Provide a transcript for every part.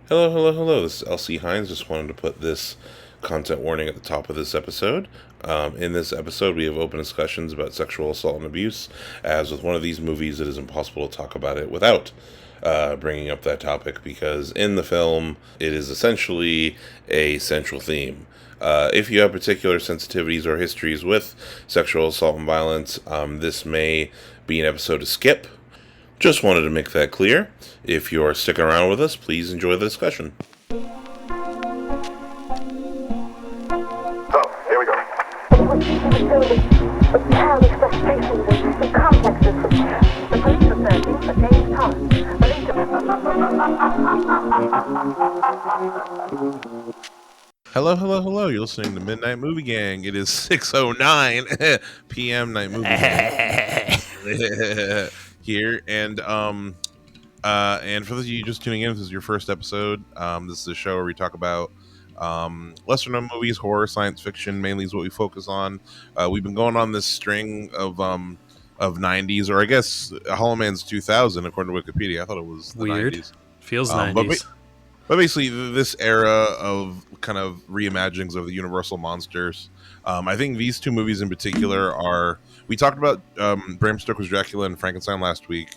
Hello, hello, hello. This is LC Hines. Just wanted to put this content warning at the top of this episode. In this episode, we have open discussions about sexual assault and abuse. As with one of these movies, it is impossible to talk about it without bringing up that topic because in the film, it is essentially a central theme. If you have particular sensitivities or histories with sexual assault and violence, this may be an episode to skip. Just wanted to make that clear. If you're sticking around with us, please enjoy the discussion. So, here we go. With childish frustrations and complexes, the police are searching for James Thomas. Hello, hello, hello. You're listening to Midnight Movie Gang. It is 6:09 p.m. Night Movie Gang. Here and for those of you just tuning in, if this is your first episode, this is a show where we talk about lesser known movies, horror, science fiction mainly is what we focus on. We've been going on this string of 90s, or I guess Hollow Man's 2000 according to Wikipedia. I thought it was the Weird. 90s. Feels 90s. But basically, this era of kind of reimaginings of the Universal monsters. I think these two movies in particular are. We talked about Bram Stoker's Dracula and Frankenstein last week,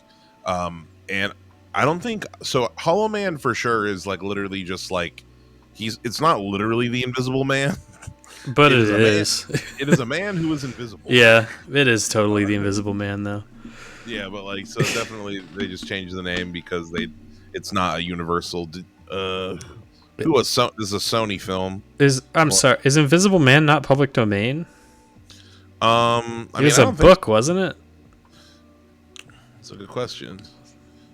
and I don't think so. Hollow Man for sure is like literally just like It's not literally the Invisible Man, But it is. It is a man who is invisible. Yeah, it is totally the Invisible Man, though. Yeah, but like so definitely they just changed the name because it's not a Universal. This is a Sony film. I'm sorry. Is Invisible Man not public domain? It was a book, wasn't it? It's a good question.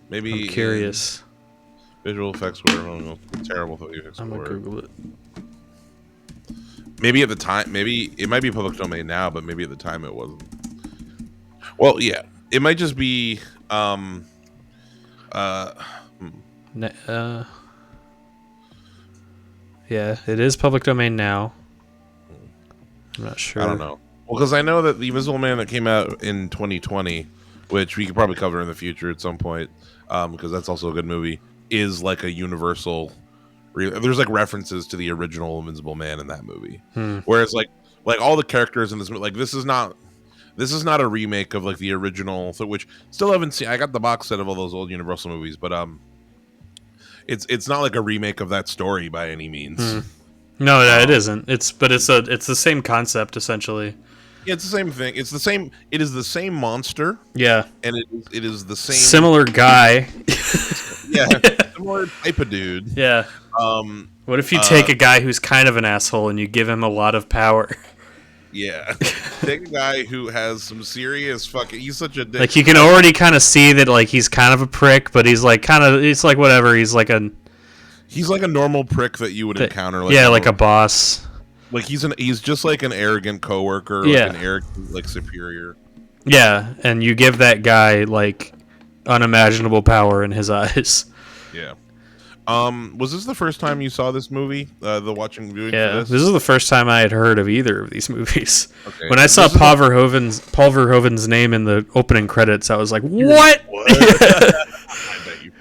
Maybe I'm curious. Visual effects were terrible. I'm gonna Google it. Maybe at the time, maybe it might be public domain now, but maybe at the time it wasn't. Well, yeah, it might just be. Yeah, it is public domain now. I'm not sure. I don't know. Well, because I know that the Invisible Man that came out in 2020, which we could probably cover in the future at some point, because that's also a good movie, is like a Universal. There's like references to the original Invisible Man in that movie, whereas like all the characters in this movie, like this is not a remake of like the original, which still haven't seen. I got the box set of all those old Universal movies, but it's not like a remake of that story by any means. No, it isn't. It's the same concept essentially. Yeah, it's the same thing. It's the same. It is the same monster. Yeah, and it is the same similar guy. Yeah, similar type of dude. Yeah. What if you take a guy who's kind of an asshole and you give him a lot of power? Yeah, take a guy who has some serious fucking. He's such a dick. Like you can already kind of see that like he's kind of a prick, but he's like it's like whatever. He's like a normal prick that you would encounter. Like, yeah, like a boss. Like he's just like an arrogant coworker, yeah, like an arrogant like superior. Yeah, and you give that guy like unimaginable power in his eyes. Yeah. Was this the first time you saw this movie? Viewing? Yeah, this is the first time I had heard of either of these movies. Okay. When I saw Paul Verhoeven's name in the opening credits, I was like, "What?" I bet you.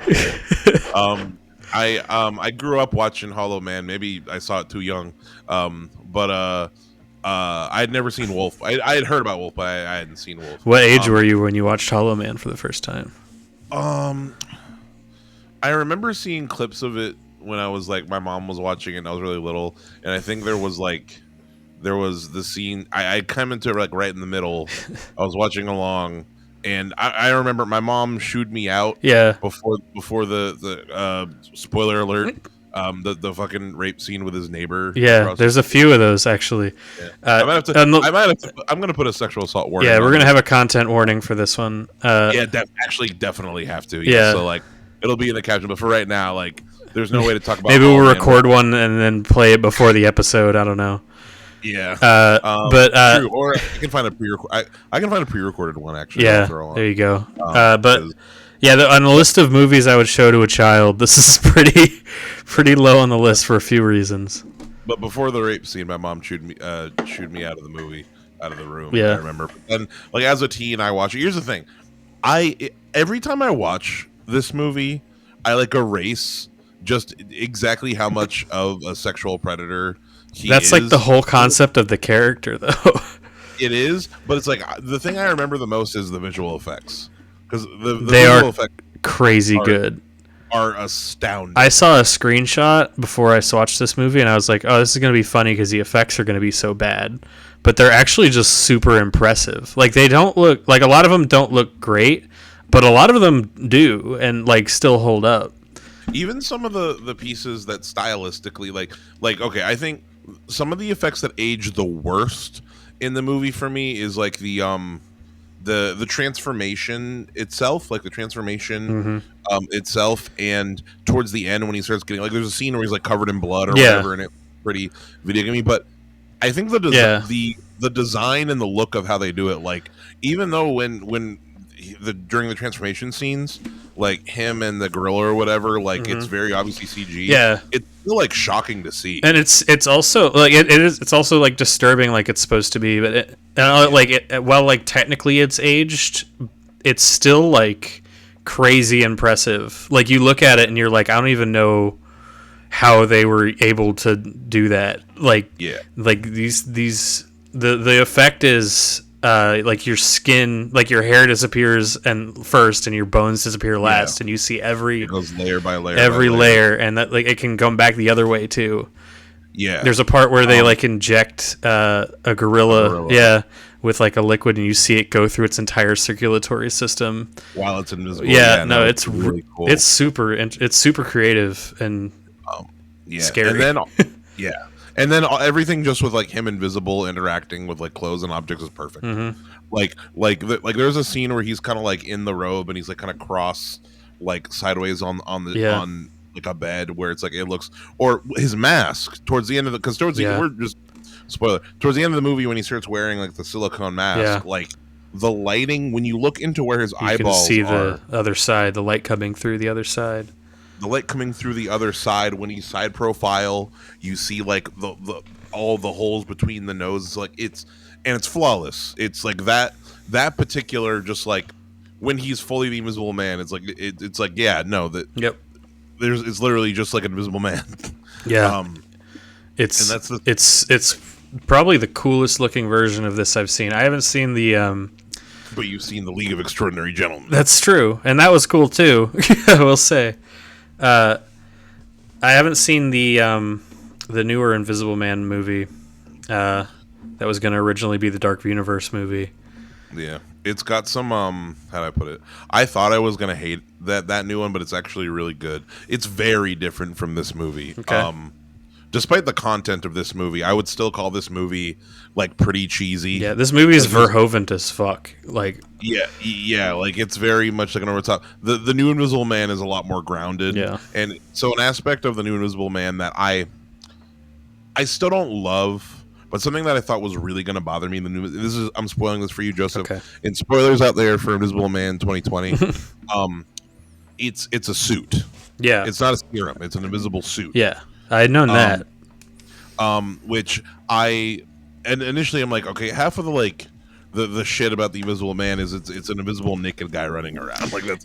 I grew up watching Hollow Man. Maybe I saw it too young. But I had never seen Wolf. I had heard about Wolf, but I hadn't seen Wolf. What age were you when you watched Hollow Man for the first time? I remember seeing clips of it when I was like, my mom was watching it and I was really little. And I think there was the scene, I come into it like right in the middle. I was watching along and I remember my mom shooed me out. Yeah. Before the spoiler alert, the fucking rape scene with his neighbor. Yeah. There's a few of those actually. Yeah. I'm going to put a sexual assault warning. Yeah. We're going to have a content warning for this one. Definitely have to. Yeah. So like, it'll be in the caption, but for right now, like, there's no way to talk about. Maybe we'll record one and then play it before the episode. I don't know. Yeah, or I can find a I can find a pre-recorded one actually. Yeah, there you go. But yeah, on the list of movies I would show to a child, this is pretty low on the list for a few reasons. But before the rape scene, my mom chewed me out of the movie, out of the room. Yeah, I remember. And like as a teen, I watch it. Here's the thing, every time I watch this movie, I like erase just exactly how much of a sexual predator he That's is. like the whole concept of the character, though. It is, but it's like the thing I remember the most is the visual effects, because the They visual are effects crazy good. are astounding. I saw a screenshot before I watched this movie, and I was like, "Oh, this is going to be funny because the effects are going to be so bad." But they're actually just super impressive. Like they don't look like a lot of them don't look great, but a lot of them do, and like still hold up. Even some of the pieces that stylistically, like okay, I think some of the effects that age the worst in the movie for me is like the transformation itself, like the transformation itself, and towards the end when he starts getting like there's a scene where he's like covered in blood or Yeah. whatever, and it's pretty video gamey. But I think Yeah. the design and the look of how they do it, like even though during the transformation scenes, like him and the gorilla or whatever, like it's very obviously CG. Yeah. It's still like shocking to see. And it's also like it's also like disturbing like it's supposed to be, but while like technically it's aged, it's still like crazy impressive. Like you look at it and you're like, I don't even know how they were able to do that. Like Yeah. like the effect is like your skin, like your hair disappears and first, and your bones disappear last, and you see It goes layer by layer, every by layer, and that like it can come back the other way too. Yeah, There's a part where they like inject a gorilla, yeah, with like a liquid, and you see it go through its entire circulatory system while it's invisible. Yeah, no, it's really cool. It's super creative and scary. And then and then everything just with like him invisible interacting with like clothes and objects is perfect. Like there's a scene where he's kind of like in the robe and he's like kind of cross like sideways on like a bed where it's like it looks, or his mask towards the end of the, because towards the we're just spoiler towards the end of the movie when he starts wearing like the silicone mask, like the lighting when you look into where his eyeballs can see are, the other side, the light coming through the other side. The light coming through the other side when he's side profile, you see like the all the holes between the noses, like it's flawless. It's like that particular, just like when he's fully the Invisible Man, it's like it's like it's literally just like an Invisible Man. It's probably the coolest looking version of this I've seen. I haven't seen the but you've seen the League of Extraordinary Gentlemen. That's true, and that was cool too. I will say. I haven't seen the newer Invisible Man movie. That was going to originally be the Dark Universe movie. Yeah, it's got some how do I put it? I thought I was going to hate that new one, but it's actually really good. It's very different from this movie. Okay. Despite the content of this movie, I would still call this movie like pretty cheesy. Yeah, this movie is Verhoeven as fuck. Like, yeah, like it's very much like an over the top. The new Invisible Man is a lot more grounded. Yeah, and so an aspect of the new Invisible Man that I still don't love, but something that I thought was really going to bother me in the new. I'm spoiling this for you, Joseph. Okay. And spoilers out there for Invisible Man 2020. It's a suit. Yeah, it's not a serum. It's an invisible suit. Yeah. I had known that. Which initially I'm like, okay, half of the like the shit about the Invisible Man is it's an invisible naked guy running around. Like that's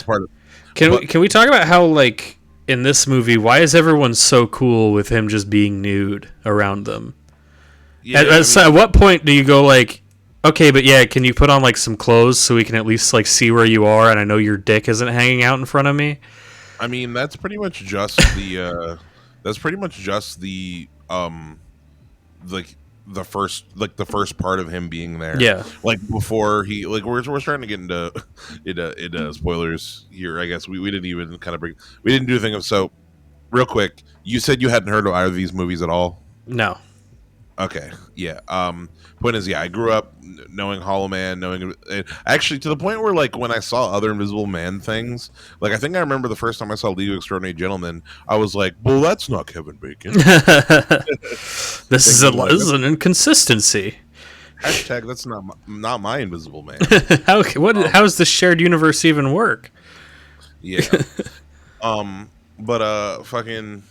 part of it. Can we talk about how like in this movie, why is everyone so cool with him just being nude around them? Yeah, at what point do you go like, okay, but yeah, can you put on like some clothes so we can at least like see where you are and I know your dick isn't hanging out in front of me? I mean, that's pretty much just the like the first part of him being there. Yeah, like before he like we're starting to get into spoilers here. I guess we didn't even we didn't do a thing of. So real quick, you said you hadn't heard of either of these movies at all? No. Okay, yeah. Point is, I grew up knowing Hollow Man, actually to the point where like when I saw other Invisible Man things, like I think I remember the first time I saw League of Extraordinary Gentlemen, I was like, well, that's not Kevin Bacon. This is an inconsistency. Hashtag that's not my Invisible Man. How does the shared universe even work? Yeah. But fucking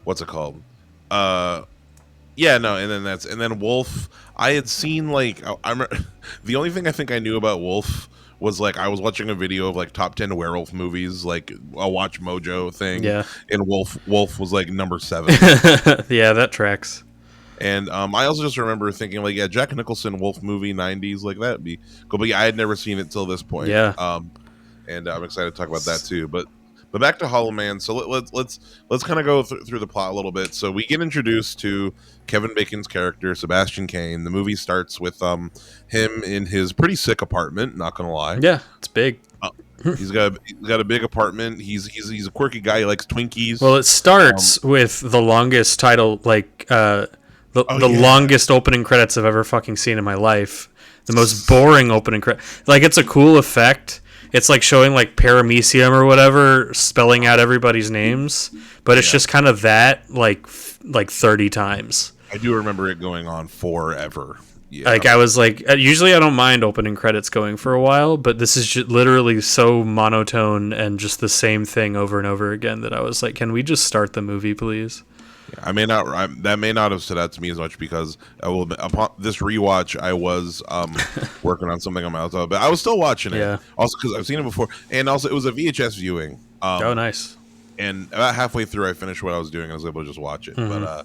what's it called? Yeah, no, and then Wolf. I had seen like I remember, the only thing I think I knew about Wolf was like I was watching a video of like top 10 werewolf movies, like a Watch Mojo thing. Yeah. And Wolf was like number 7. Yeah, that tracks. And I also just remember thinking like, yeah, Jack Nicholson Wolf movie 90s, like that'd be cool. But yeah, I had never seen it till this point. Yeah. And I'm excited to talk about that too. But back to Hollow Man. So let's kind of go through the plot a little bit. So we get introduced to Kevin Bacon's character, Sebastian Cain. The movie starts with him in his pretty sick apartment. Not gonna lie. Yeah, it's big. He's got a big apartment. He's a quirky guy. He likes Twinkies. Well, it starts with the longest title, like the longest opening credits I've ever fucking seen in my life. The most boring opening credit. Like, it's a cool effect. It's like showing like paramecium or whatever, spelling out everybody's names, but it's just kind of that like 30 times. I do remember it going on forever. Yeah. Like, I was like, usually I don't mind opening credits going for a while, but this is just literally so monotone and just the same thing over and over again that I was like, can we just start the movie, please? I may not. That may not have stood out to me as much because upon this rewatch, I was working on something on my laptop, but I was still watching it. Yeah. Also, because I've seen it before, and also it was a VHS viewing. Oh, nice. And about halfway through, I finished what I was doing. I was able to just watch it. Yeah,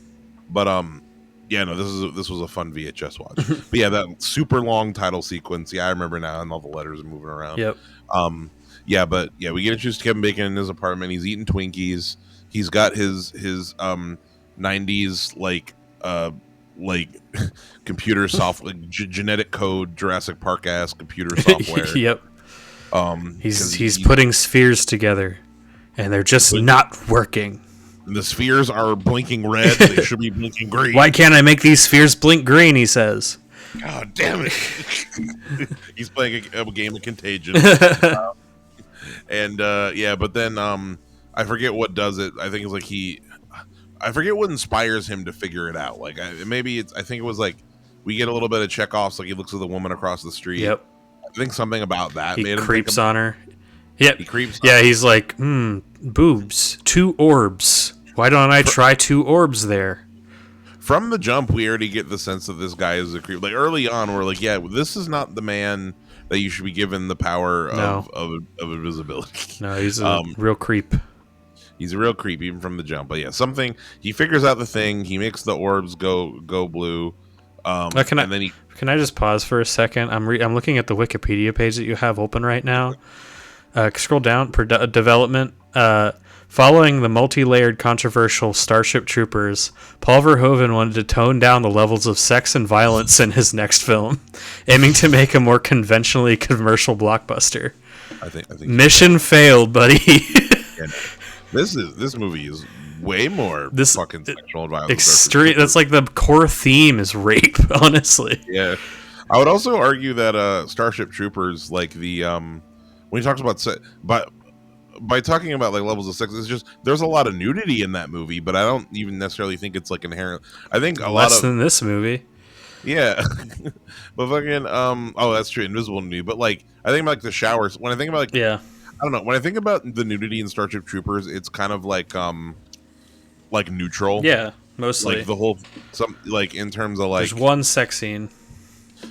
no, this was a fun VHS watch. But yeah, that super long title sequence. Yeah, I remember now, and all the letters are moving around. Yep. Yeah, but yeah, we get introduced to Kevin Bacon in his apartment. He's eating Twinkies. He's got his 90s like computer software, genetic code, Jurassic Park ass computer software. Yep. He's putting spheres together, and they're just not working. The spheres are blinking red. They should be blinking green. Why can't I make these spheres blink green? He says. God damn it! He's playing a game of Contagion. But then I forget what does it. I think it's like I forget what inspires him to figure it out. Like I think it was like we get a little bit of Chekhov's. Like he looks at the woman across the street. Yep. I think something about that He made him creeps on her. Yep. He creeps. Yeah, he's like, boobs, 2 orbs. Why don't I try 2 orbs there? From the jump, we already get the sense that this guy is a creep. Like early on, we're like, yeah, this is not the man that you should be given the power of invisibility. No, he's a real creep. He's a real creep, even from the jump. But yeah, he figures out the thing. He makes the orbs go blue. Can I just pause for a second? I'm looking at the Wikipedia page that you have open right now. Scroll down. Development. Following the multi-layered controversial Starship Troopers, Paul Verhoeven wanted to tone down the levels of sex and violence in his next film, aiming to make a more conventionally commercial blockbuster. I think Mission failed, buddy. Yeah, this movie is way more fucking sexual and violent. Extreme. That's like the core theme is rape. Honestly. Yeah, I would also argue that Starship Troopers, like the when he talks about by talking about like levels of sex, it's just there's a lot of nudity in that movie, but I don't even necessarily think it's like inherent. I think less than this movie. Yeah, but fucking that's true, invisible nudity. But like I think about like the showers. When I think about I don't know. When I think about the nudity in Starship Troopers, it's kind of like neutral. Yeah, mostly like the whole in terms of like there's one sex scene.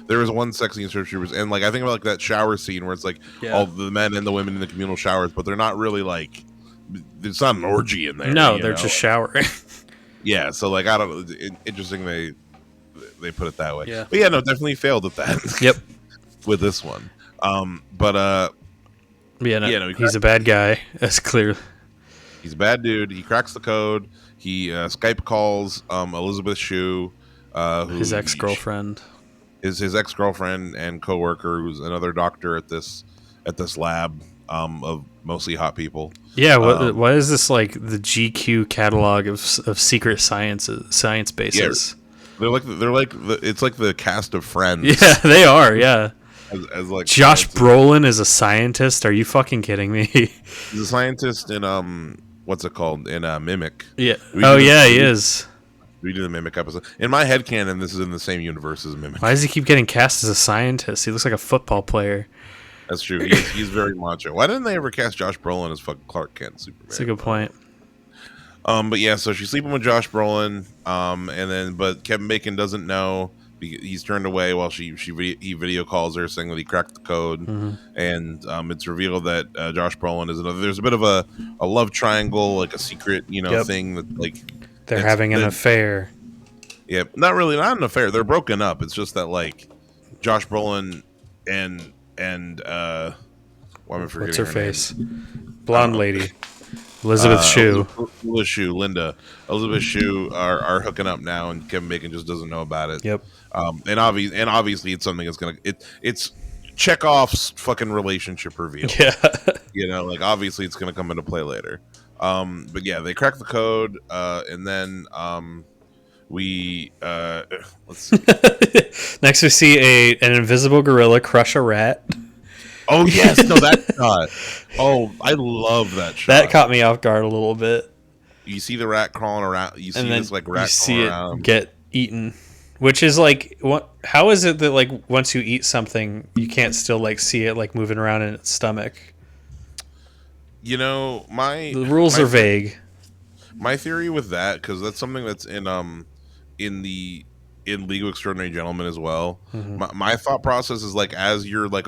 There was one sex scene in Starship Troopers, and like I think about like that shower scene where it's like all the men and the women in the communal showers, but they're not really like it's not an orgy in there. No, they're just showering. Yeah, so like I don't know. Interesting they put it that way. Yeah, but yeah, no, definitely failed at that. Yep. With this one, he's a bad guy. That's clear. He's a bad dude. He cracks the code. He Skype calls Elizabeth Shue, his ex-girlfriend. Is his ex-girlfriend and coworker, who's another doctor at this lab of mostly hot people. Yeah, what is this like the GQ catalog of secret science bases? Yeah, it's like the cast of Friends. Yeah, they are. Yeah. As like Josh Brolin is a scientist. Are you fucking kidding me? He's a scientist in what's it called in Mimic. Yeah. He is. We do the Mimic episode. In my headcanon, this is in the same universe as Mimic. Why does he keep getting cast as a scientist? He looks like a football player. That's true. He's very macho. Why didn't they ever cast Josh Brolin as fucking Clark Kent Superman? That's a good point. But yeah, so she's sleeping with Josh Brolin, but Kevin Bacon doesn't know he's turned away while he video calls her saying that he cracked the code, and it's revealed that Josh Brolin is another. There's a bit of a love triangle, like a secret, Yep. thing that like They're having an affair. Yeah, not an affair. They're broken up. It's just that like Josh Brolin and why am I forgetting What's her name? face? Blonde lady. Elizabeth Shue. Elizabeth Shue are hooking up now, and Kevin Bacon just doesn't know about it. Yep. And obviously it's something that's gonna it's Chekhov's fucking relationship reveal. Yeah. Like obviously it's gonna come into play later. But yeah, they crack the code, and then we let's see. Next, we see an invisible gorilla crush a rat. Oh yes, no that shot. Oh, I love that shot. That caught me off guard a little bit. You see the rat crawling around. You see And then this like rat you see crawling it around. get eaten, which is like, what? How is it that like once you eat something, you can't still like see it like moving around in its stomach? The rules are vague. My theory with that, because that's something that's in League of Extraordinary Gentlemen as well. My thought process is like as you're like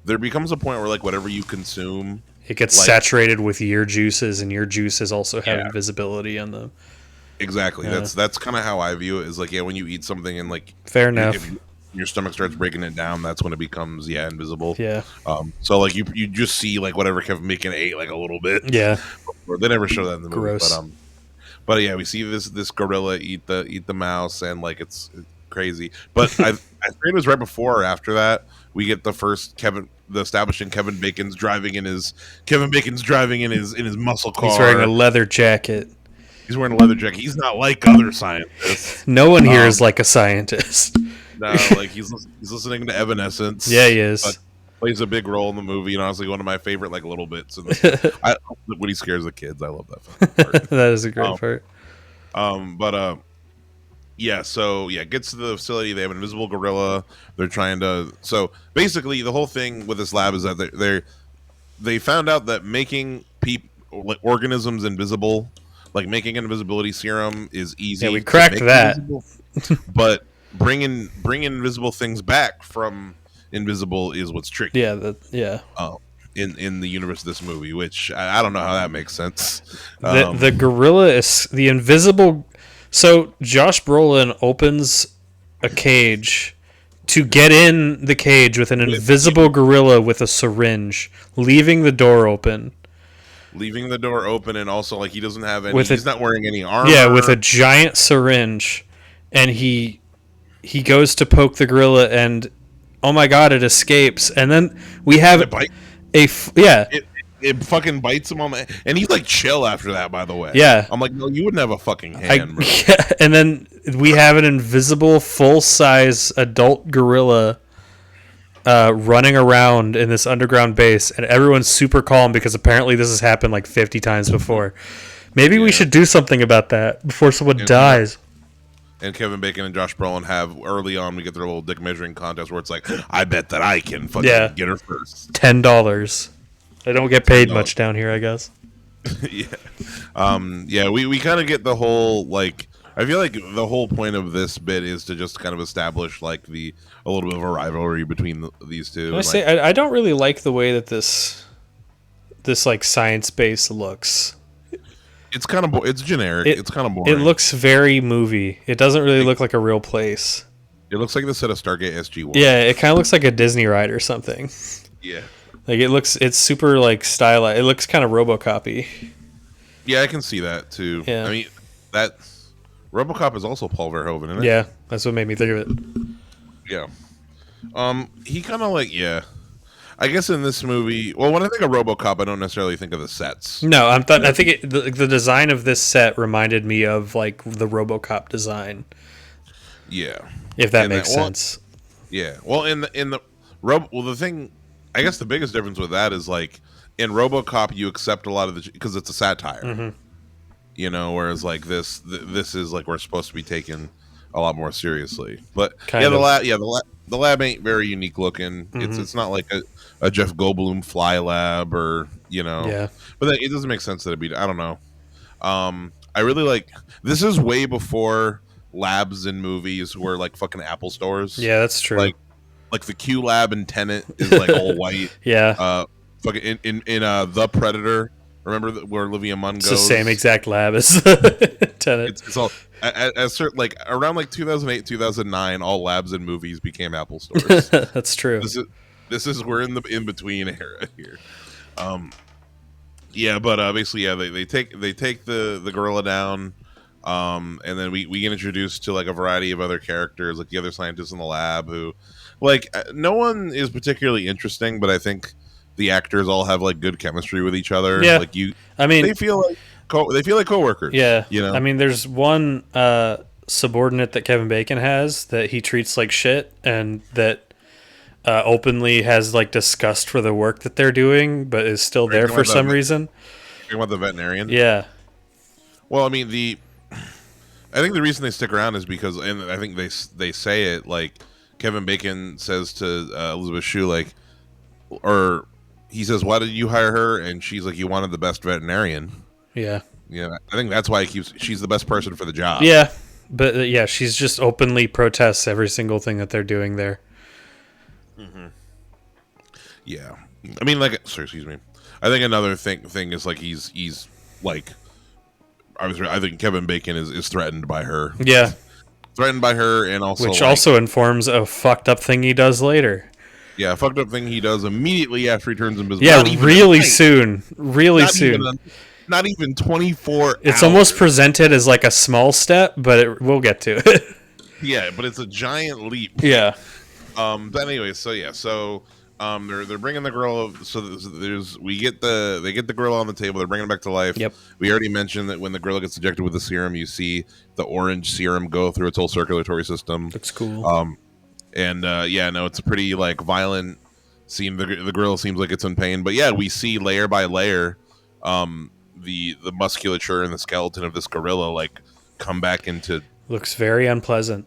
there becomes a point where like whatever you consume, It gets like, saturated with your juices, and your juices also have invisibility on them. Exactly. Yeah. That's kind of how I view it. Is like when you eat something and like Fair enough. if your stomach starts breaking it down, that's when it becomes invisible. Yeah. So like you just see like whatever Kevin Bacon ate like a little bit. Yeah. They never show that in the movie. Gross. But yeah, we see this gorilla eat the mouse, and like it's crazy. But I think it was right before or after that we get the first establishing Kevin Bacon's driving in his muscle car. He's wearing a leather jacket. He's wearing a leather jacket. He's not like other scientists. No one here is like a scientist. No, like he's listening to Evanescence. Yeah, he is. But plays a big role in the movie, and honestly, one of my favorite like little bits. When he scares the kids, I love that fucking part. That is a great part. Gets to the facility. They have an invisible gorilla. They're trying to. So basically, the whole thing with this lab is that they found out that making organisms invisible, like making an invisibility serum, is easy. Yeah, we cracked that. But bringing invisible things back from invisible is what's tricky. Yeah. In the universe of this movie, which I don't know how that makes sense. The gorilla is the invisible. So Josh Brolin opens a cage to get in the cage with an invisible gorilla with a syringe, leaving the door open. And also like he doesn't have any. He's not wearing any armor. Yeah, with a giant syringe, and he goes to poke the gorilla, and oh my god, it escapes, and then we have It fucking bites him on the, and he's like chill after that. By the way, yeah, I'm like, no, you wouldn't have a fucking hand. And then we have an invisible, full-size adult gorilla running around in this underground base, and everyone's super calm because apparently this has happened like 50 times before. Maybe we should do something about that before someone dies. And Kevin Bacon and Josh Brolin have early on. We get their little dick measuring contest where it's like, I bet that I can fucking get her first. $10. I don't get paid much down here, I guess. We kind of get the whole like. I feel like the whole point of this bit is to just kind of establish like a little bit of a rivalry between these two. I don't really like the way that this like science base looks. It's kind of it's generic. It's kind of boring. It looks very movie. It doesn't really look like a real place. It looks like the set of Stargate SG-1. Yeah, it kind of looks like a Disney ride or something. Yeah. Like it's super like stylized. It looks kind of RoboCop-y. Yeah, I can see that too. Yeah. I mean, that RoboCop is also Paul Verhoeven, isn't it? Yeah, that's what made me think of it. Yeah. He kind of like I guess in this movie, well, when I think of RoboCop, I don't necessarily think of the sets. No, I think the design of this set reminded me of like the RoboCop design. Yeah. If that makes sense. Yeah. Well, the thing, I guess the biggest difference with that is like in RoboCop you accept a lot of because it's a satire. Mm-hmm. Whereas like this is like we're supposed to be taken a lot more seriously. But the lab ain't very unique looking. Mm-hmm. It's not like a Jeff Goldblum fly lab or Yeah. But it doesn't make sense that it'd be. I don't know. I really like this is way before labs in movies who are like fucking Apple stores. Yeah, that's true. Like the Q lab in Tenet is like all white. Yeah. Fucking in The Predator. Remember where Olivia Munn It's goes? the same exact lab as Tenet. It's all at certain, like around like 2008 2009. All labs in movies became Apple stores. That's true. This is we're in the in between era here. Yeah, but basically, yeah, they take the gorilla down, and then we get introduced to like a variety of other characters, like the other scientists in the lab who, like, no one is particularly interesting, but I think the actors all have like good chemistry with each other. Yeah, like I mean, they feel like coworkers. yeah, you know. I mean, there's one subordinate that Kevin Bacon has that he treats like shit, and that openly has like disgust for the work that they're doing, but is still there for some reason. You want the veterinarian? Yeah. Well, I mean, I think the reason they stick around is because, and I think they say it, like Kevin Bacon says to Elizabeth Shue, like, or he says, "Why did you hire her?" And she's like, "You wanted the best veterinarian." Yeah. Yeah, I think that's why she's the best person for the job. Yeah, but yeah, she's just openly protests every single thing that they're doing there. Mm-hmm. Yeah, I mean, like, sorry, excuse me. I think another thing is like he's like, I think Kevin Bacon is threatened by her. Yeah, threatened by her, and also which like, also informs a fucked up thing he does later. Yeah, a fucked up thing he does immediately after he turns invisible. Yeah, really soon. Really soon. Not even 24 It's hours. almost presented as like a small step, but we'll get to it. Yeah, but it's a giant leap. Yeah. But anyway, they're bringing the gorilla. So they get the gorilla on the table. They're bringing it back to life. Yep. We already mentioned that when the gorilla gets injected with the serum, you see the orange serum go through its whole circulatory system. Looks cool. It's a pretty like violent scene. The gorilla seems like it's in pain, but yeah, we see layer by layer, the musculature and the skeleton of this gorilla like come back into looks very unpleasant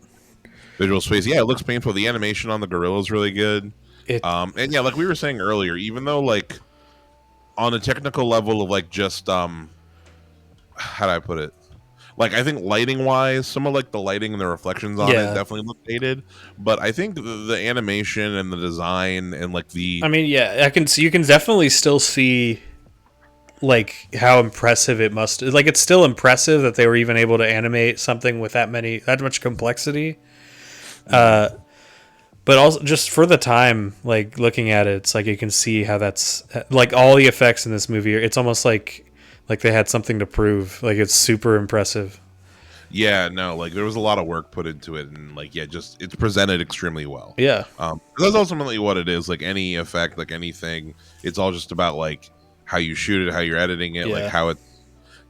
visual space. Yeah, it looks painful. The animation on the gorilla is really good. And yeah, like we were saying earlier, even though like on a technical level of like just how do I put it? Like I think lighting wise, some of like the lighting and the reflections on it definitely look dated. But I think the animation and the design and like the you can definitely still see like how impressive it must like it's still impressive that they were even able to animate something with that much complexity. But also just for the time, like looking at it, it's like you can see how that's like all the effects in this movie. It's almost like they had something to prove. Like it's super impressive. Yeah, no, like there was a lot of work put into it, and like just it's presented extremely well. Yeah, that's ultimately what it is. Like any effect, like anything, it's all just about like how you shoot it, how you're editing it, like how it,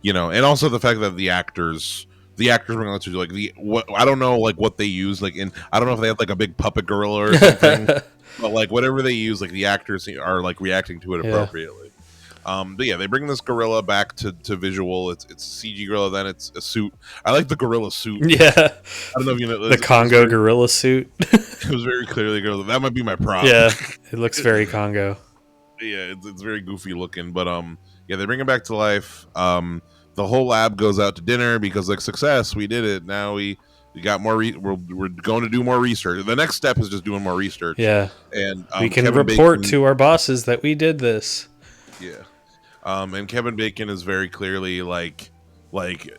and also the fact that the actors were going to do like I don't know like what they use like I don't know if they have like a big puppet gorilla or something, but like whatever they use, like the actors are like reacting to it appropriately. But yeah, they bring this gorilla back to visual. It's a CG gorilla, then it's a suit. I like the gorilla suit. Yeah, I don't know if you know the Congo gorilla suit. It was very clearly gorilla. That might be my prop. Yeah, it looks very Congo. Yeah, it's very goofy looking, but yeah, they bring it back to life. The whole lab goes out to dinner because like success, we did it. Now we got more. We're going to do more research. The next step is just doing more research. Yeah, and we can report to our bosses that we did this. Yeah, and Kevin Bacon is very clearly like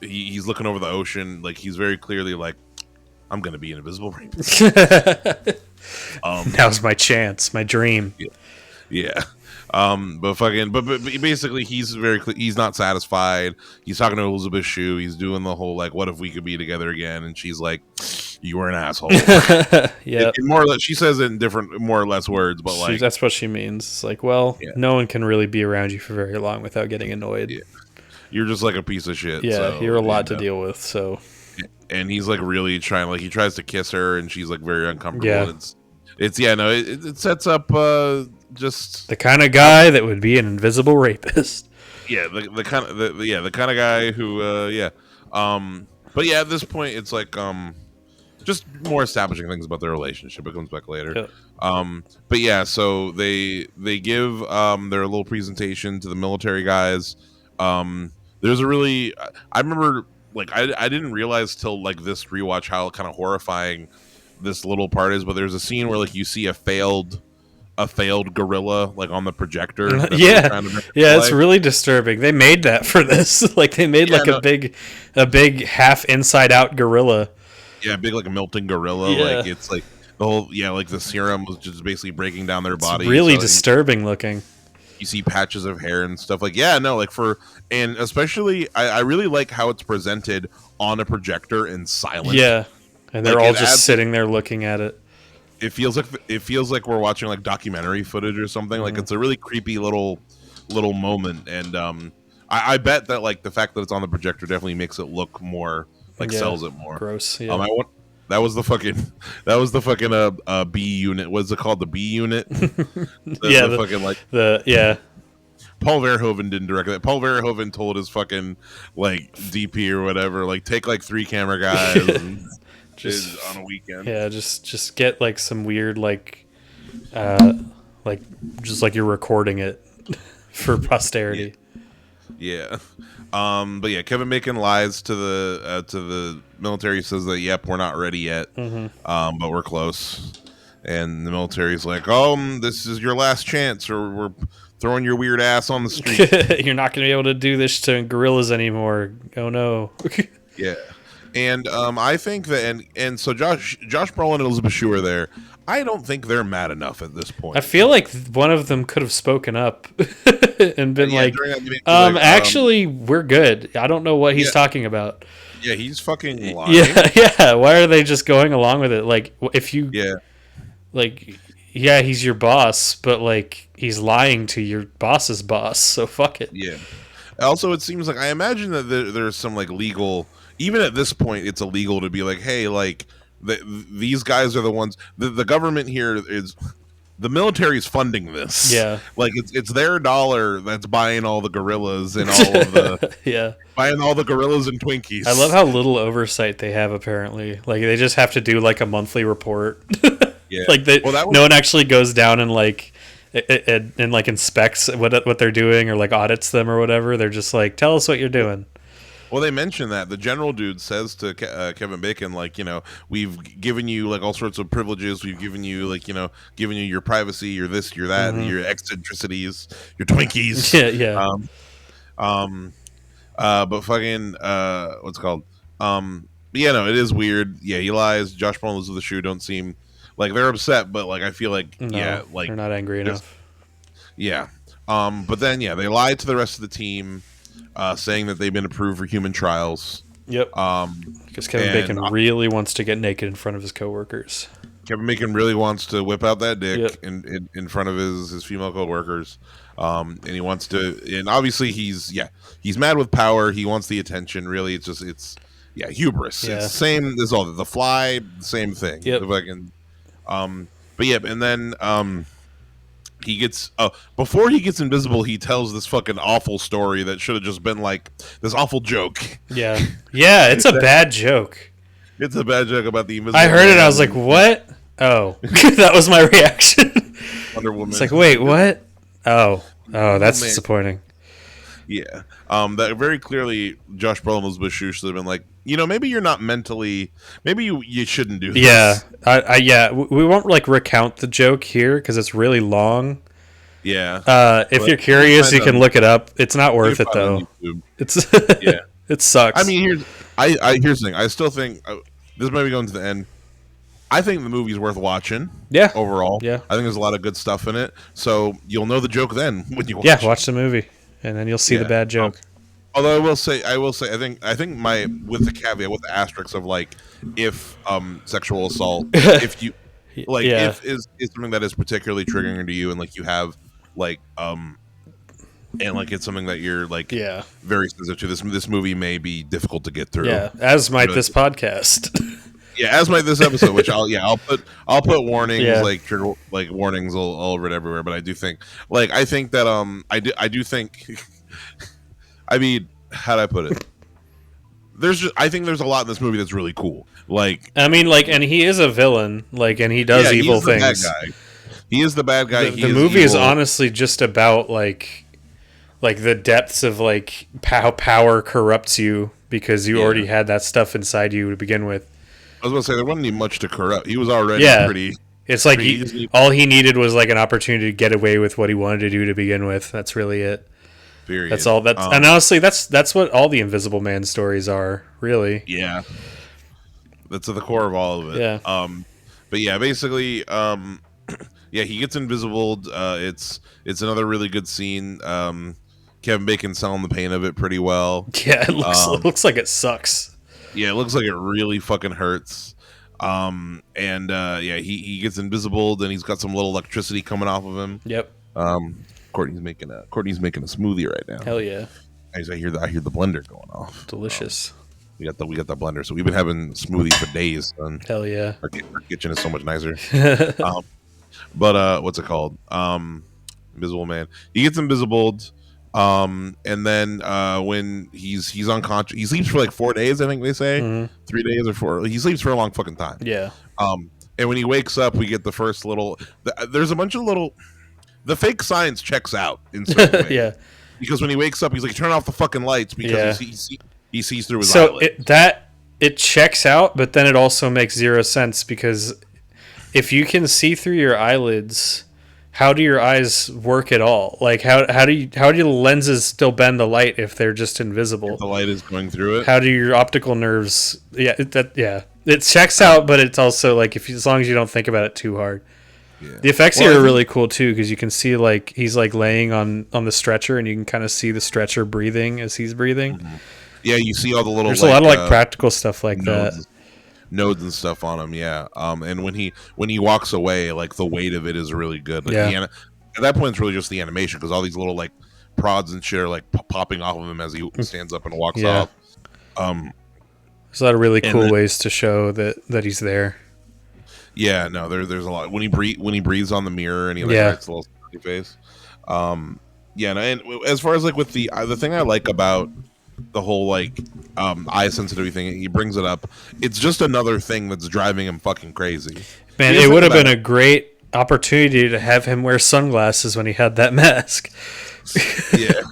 he's looking over the ocean. Like he's very clearly like, I'm gonna be an invisible rapist. Now's my chance, my dream. Yeah. But basically he's he's not satisfied. He's talking to Elizabeth Shue. He's doing the whole like, what if we could be together again? And she's like, you were an asshole. Yeah. More or less, she says it in different, more or less words, but like that's what she means. It's like, well, no one can really be around you for very long without getting annoyed. Yeah. You're just like a piece of shit. Yeah, so, you're a lot to deal with. So, and he's like really trying. Like he tries to kiss her, and she's like very uncomfortable. Yeah. And it sets up just the kind of guy that would be an invisible rapist. Yeah, the kind of guy who but yeah, at this point it's like just more establishing things about their relationship. It comes back later. Yeah. But yeah, so they give their little presentation to the military guys. There's a really I remember like I didn't realize till like this rewatch how kind of horrifying this little part is. But there's a scene where like you see a failed gorilla like on the projector. That they were trying to bring to it's life. really disturbing. They made that for this. Like they made like a big half inside out gorilla. Yeah, big like a melting gorilla. Yeah. Like it's like the whole like the serum was just basically breaking down their body. It's really so, disturbing looking. You see patches of hair and stuff like and especially I really like how it's presented on a projector in silence. Yeah, and they're Like, all it just adds- sitting there looking at it. It feels like we're watching like documentary footage or something. Like it's a really creepy little moment, and I bet that like the fact that it's on the projector definitely makes it look more like sells it more. Gross. Yeah. That was the fucking B unit. What's it called? The B unit. Paul Verhoeven didn't direct that. Paul Verhoeven told his fucking like DP or whatever, like take like 3 camera guys and just on a weekend. Yeah, just get like some weird like just like you're recording it for posterity. Yeah. But yeah, Kevin Bacon lies to the military, says that yep, we're not ready yet. But we're close. And the military's like, this is your last chance, or we're throwing your weird ass on the street. You're not going to be able to do this to gorillas anymore. Oh no. Yeah. And I think that and so Josh Brolin and Elizabeth Shue are there. I don't think they're mad enough at this point. I feel like one of them could have spoken up and been like, during that meeting, actually, we're good. I don't know what he's talking about. Yeah, he's fucking lying. Yeah. Why are they just going along with it? Like, if you, like, yeah, he's your boss, but like, he's lying to your boss's boss. So fuck it. Yeah. Also, it seems like I imagine that there's some like legal. Even at this point, it's illegal to be like, hey, like these guys are the ones. The government here is. The military's funding this. Yeah. Like it's their dollar that's buying all the gorillas and all of the buying all the gorillas and Twinkies. I love how little oversight they have apparently. Like they just have to do like a monthly report. Yeah. Like no one actually goes down and like and like inspects what they're doing or like audits them or whatever. They're just like, tell us what you're doing. Well, they mentioned that the general dude says to Kevin Bacon, like, we've given you like all sorts of privileges. We've given you like, given you your privacy, your this, your that, your eccentricities, your Twinkies. Yeah. But fucking, what's it called? It is weird. Yeah, he lies. Josh Brolin and Elizabeth Shue don't seem like they're upset, but like I feel like they're not angry enough. Yeah. But then they lied to the rest of the team. Saying that they've been approved for human trials. Yep. Because Kevin Bacon really wants to get naked in front of his coworkers. Kevin Bacon really wants to whip out that dick in front of his female coworkers. And he wants to, and obviously he's mad with power. He wants the attention. Really, it's hubris. Yeah. It's the same as all the Fly, same thing. Yep. And then he gets before he gets invisible, he tells this fucking awful story that should have just been like this awful joke. Yeah, it's a bad joke. It's a bad joke about the invisible. I heard it. I was like, "What?" Oh, that was my reaction. Wonder Woman. It's like, wait, what? Oh, that's disappointing. Yeah. That very clearly, Josh Brolin and Elizabeth Shue should have been like, maybe you're not mentally. Maybe you shouldn't do this. Yeah. We won't like recount the joke here because it's really long. Yeah. If you're curious, you can look it up. It's not worth it though. It's it sucks. I mean, here's the thing. I still think this might be going to the end. I think the movie's worth watching. Yeah. Overall. Yeah. I think there's a lot of good stuff in it. So you'll know the joke then when you watch. Yeah, watch the movie, and then you'll see the bad joke. Although I will say, I think my with the caveat, with the asterisk of like, if sexual assault, if you like, if is something that is particularly triggering to you, and like you have like and like it's something that you're like very sensitive to. This movie may be difficult to get through. Yeah, as might this podcast. Yeah, as might this episode, which I'll put warnings like trigger like warnings all over it everywhere. But I do think that I do think. I mean, how do I put it? I think there's a lot in this movie that's really cool. Like, I mean, like, and he is a villain. Like, and he does evil things. Bad guy. He is the bad guy. The movie is honestly just about like the depths of like how power corrupts you because you already had that stuff inside you to begin with. I was going to say there wasn't even much to corrupt. He was already pretty. It's like all he needed was like an opportunity to get away with what he wanted to do to begin with. That's really it. Period. That's all. And honestly, that's what all the Invisible Man stories are, really. Yeah, that's at the core of all of it. Yeah. But yeah, basically, yeah, he gets invisibled. It's another really good scene. Kevin Bacon selling the pain of it pretty well. Yeah, it looks like it sucks. Yeah, it looks like it really fucking hurts. Yeah, he gets invisibled and he's got some little electricity coming off of him. Yep. Courtney's making a smoothie right now. Hell yeah. I hear the blender going off. Delicious. We got the blender, so we've been having smoothies for days. Son. Hell yeah. Our kitchen is so much nicer. But what's it called? Invisible Man. He gets invisibled. And then when he's unconscious, he sleeps for like 4 days. I think they say 3 days or 4. He sleeps for a long fucking time. Yeah. And when he wakes up, we get the first little. There's a bunch of little. The fake science checks out in certain ways. Yeah. Because when he wakes up, he's like, turn off the fucking lights because he sees through his so eyelids. It checks out, but then it also makes zero sense because if you can see through your eyelids, how do your eyes work at all? Like how do the lenses still bend the light if they're just invisible? If the light is going through it. How do your optical nerves? Yeah, it checks out, but it's also like as long as you don't think about it too hard. Yeah. The effects here are really cool too because you can see like he's like laying on the stretcher and you can kind of see the stretcher breathing as he's breathing. Mm-hmm. Yeah, you see all the little. There's a lot of like practical stuff like nodes and stuff on him. Yeah. And when he walks away, like the weight of it is really good. Like at that point, it's really just the animation because all these little like prods and shit are like popping off of him as he stands up and walks off. There's a lot of really cool ways to show that he's there. Yeah, no, there's a lot when he breathes on the mirror and he like writes a little smiley face. Yeah, and as far as like with the thing I like about the whole like eye sensitivity thing, he brings it up. It's just another thing that's driving him fucking crazy. Man, it would have been a great opportunity to have him wear sunglasses when he had that mask. Yeah.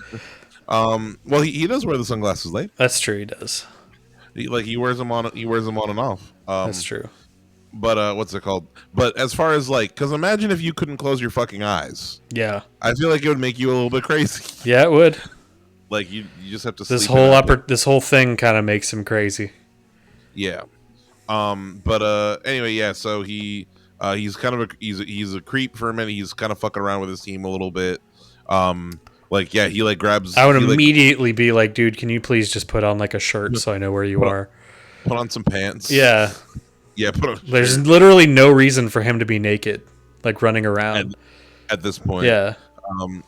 Well, he does wear the sunglasses later. That's true. He does. He wears them on. He wears them on and off. That's true. But what's it called? But as far as like, because imagine if you couldn't close your fucking eyes. Yeah. I feel like it would make you a little bit crazy. Yeah, it would. Like you just have to. This whole thing kind of makes him crazy. Yeah. But anyway, yeah. So he's kind of he's a creep for a minute. He's kind of fucking around with his team a little bit. Like yeah, he like grabs. I would immediately be like, dude, can you please just put on like a shirt so I know where you are? Put on some pants. Yeah. Yeah. There's literally no reason for him to be naked, like running around. At this point. Yeah.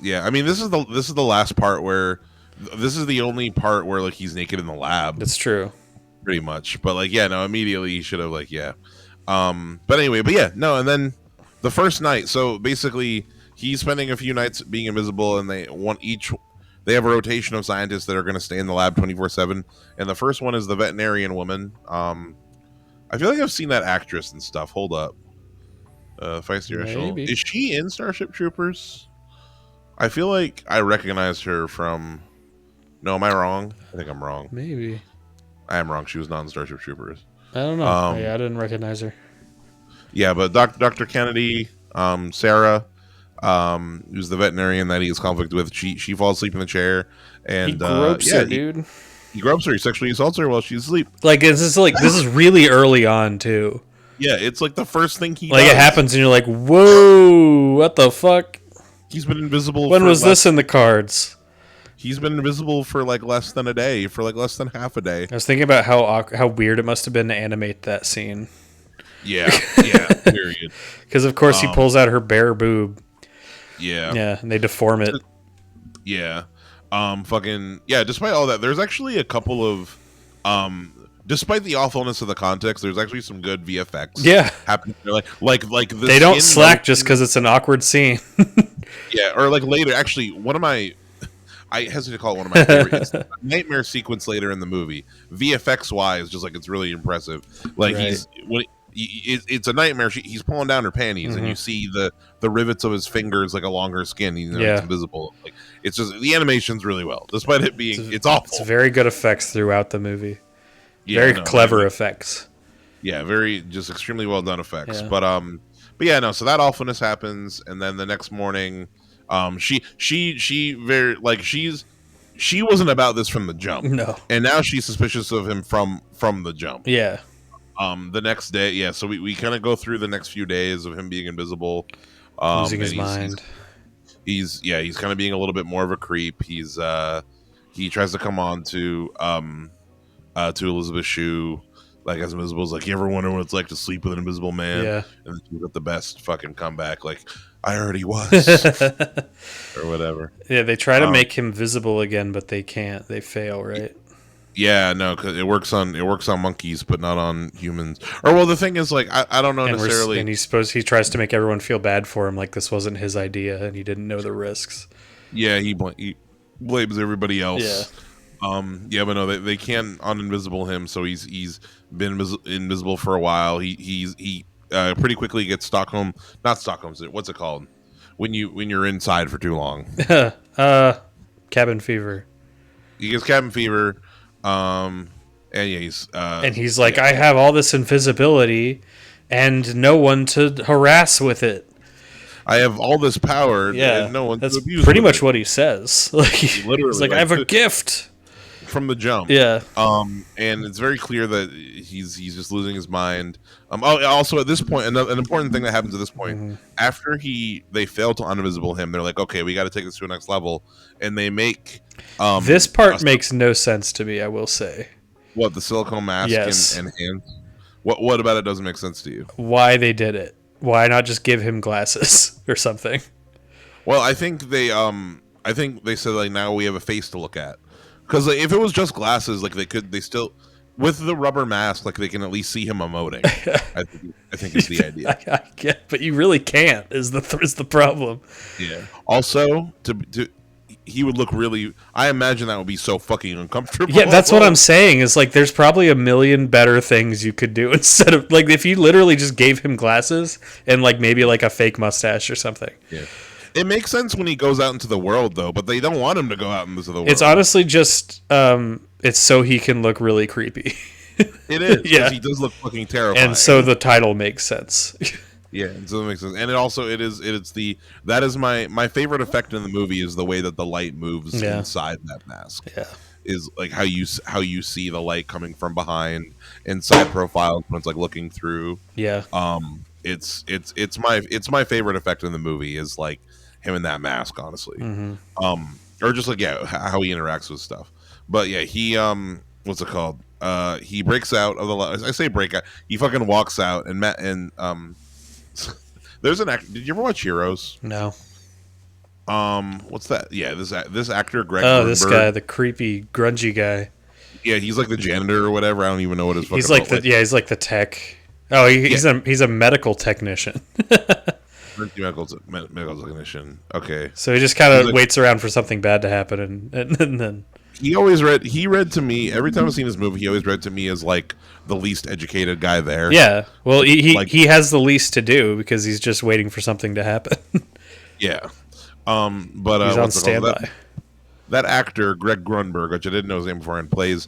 Yeah. I mean, this is the last part where. This is the only part where like he's naked in the lab. That's true. Pretty much. But like yeah, no, immediately he should have like yeah. But anyway, and then the first night, so basically he's spending a few nights being invisible and they have a rotation of scientists that are going to stay in the lab 24/7 and the first one is the veterinarian woman. I feel like I've seen that actress and stuff. Hold up. Feisty Echelon. Is she in Starship Troopers? I feel like I recognized her from. No, am I wrong? I think I'm wrong. Maybe. I am wrong. She was not in Starship Troopers. I don't know. I didn't recognize her. Yeah, but Dr. Kennedy, Sarah, who's the veterinarian that he has conflict with, she falls asleep in the chair. And, he gropes her, dude. He gropes her. He sexually assaults her while she's asleep. Like, this is really early on, too. Yeah, it's like the first thing he does. Like, it happens and you're like, whoa, what the fuck? He's been invisible When was this in the cards? He's been invisible for like less than a day, for like less than half a day. I was thinking about how weird it must have been to animate that scene. Yeah, period. Because of course he pulls out her bare boob. Yeah. Yeah, and they deform it. Yeah. Despite all that, there's actually a couple of despite the awfulness of the context, there's actually some good VFX. Yeah. Happening. Like the they don't slack just because it's an awkward scene. Yeah, or like later, actually, I hesitate to call it one of my favorites. It's a nightmare sequence later in the movie. VFX wise, just like it's really impressive. Like it's a nightmare. He's pulling down her panties, and you see the rivets of his fingers like along her skin. It's invisible. Like It's just the animation's really well, despite it being it's awful. It's very good effects throughout the movie. Yeah, Very clever effects. Yeah, very just extremely well done effects. Yeah. But yeah, no. So that awfulness happens, and then the next morning, she very like she wasn't about this from the jump. No. And now she's suspicious of him from the jump. Yeah. The next day, yeah. So we kind of go through the next few days of him being invisible, Losing his mind. He's kind of being a little bit more of a creep. He tries to come on to Elizabeth Shue, like as invisible. Is like, you ever wonder what it's like to sleep with an invisible man? Yeah. And then you got the best fucking comeback, like, I already was, or whatever. Yeah, they try to make him visible again, but they can't. They fail, right? Yeah, no, because it works on monkeys, but not on humans. Or well, the thing is, like, I don't know necessarily. And he tries to make everyone feel bad for him, like this wasn't his idea, and he didn't know the risks. Yeah, he blames everybody else. Yeah. Yeah, but no, they can't uninvisible him, so he's been invisible for a while. He pretty quickly gets not Stockholm. What's it called? When you're inside for too long. Cabin fever. He gets cabin fever. And yeah, he's like, I have all this invisibility, and no one to harass with it. I have all this power. Yeah, and no one. that's to abuse pretty with much it. what he says. Like, he's like, I have a gift from the jump. Yeah. And it's very clear that he's just losing his mind. Also at this point, an important thing that happens at this point, after they fail to uninvisible him, they're like, okay, we got to take this to a next level, and they make this part makes no sense to me. I will say, what, the silicone mask and hands. What about it doesn't make sense to you? Why they did it? Why not just give him glasses or something? Well, I think they said, like, now we have a face to look at. Because like, if it was just glasses, like they still with the rubber mask, like they can at least see him emoting. I think is the idea. I get, but you really can't. Is the problem? Yeah. Also, to he would look really. I imagine that would be so fucking uncomfortable. Yeah, that's what I'm saying. Is like there's probably a million better things you could do instead of like if you literally just gave him glasses and like maybe like a fake mustache or something. Yeah. It makes sense when he goes out into the world, though, but they don't want him to go out into the world. It's honestly just, it's so he can look really creepy. It is, because he does look fucking terrifying. And so the title makes sense. Yeah, so it makes sense. And that is my favorite effect in the movie is the way that the light moves inside that mask. Yeah. Is like how you see the light coming from behind and side profiles when it's like looking through. Yeah. It's my favorite effect in the movie is like him in that mask, honestly. Or just like how he interacts with stuff. But yeah, he what's it called? He breaks out of the. I say break out. He fucking walks out and there's an actor. Did you ever watch Heroes? No. What's that? Yeah, this actor Greg. Oh, Grunberg. This guy, the creepy, grungy guy. Yeah, he's like the janitor or whatever. I don't even know what his. He's like he's like the tech. Oh, he's a medical technician. medical technician. Okay. So he just kind of waits around for something bad to happen, and then he read to me every time I've seen this movie. He always read to me as like the least educated guy there. Yeah. Well, he has the least to do because he's just waiting for something to happen. Yeah. But he's on standby. That actor Greg Grunberg, which I didn't know his name before, he plays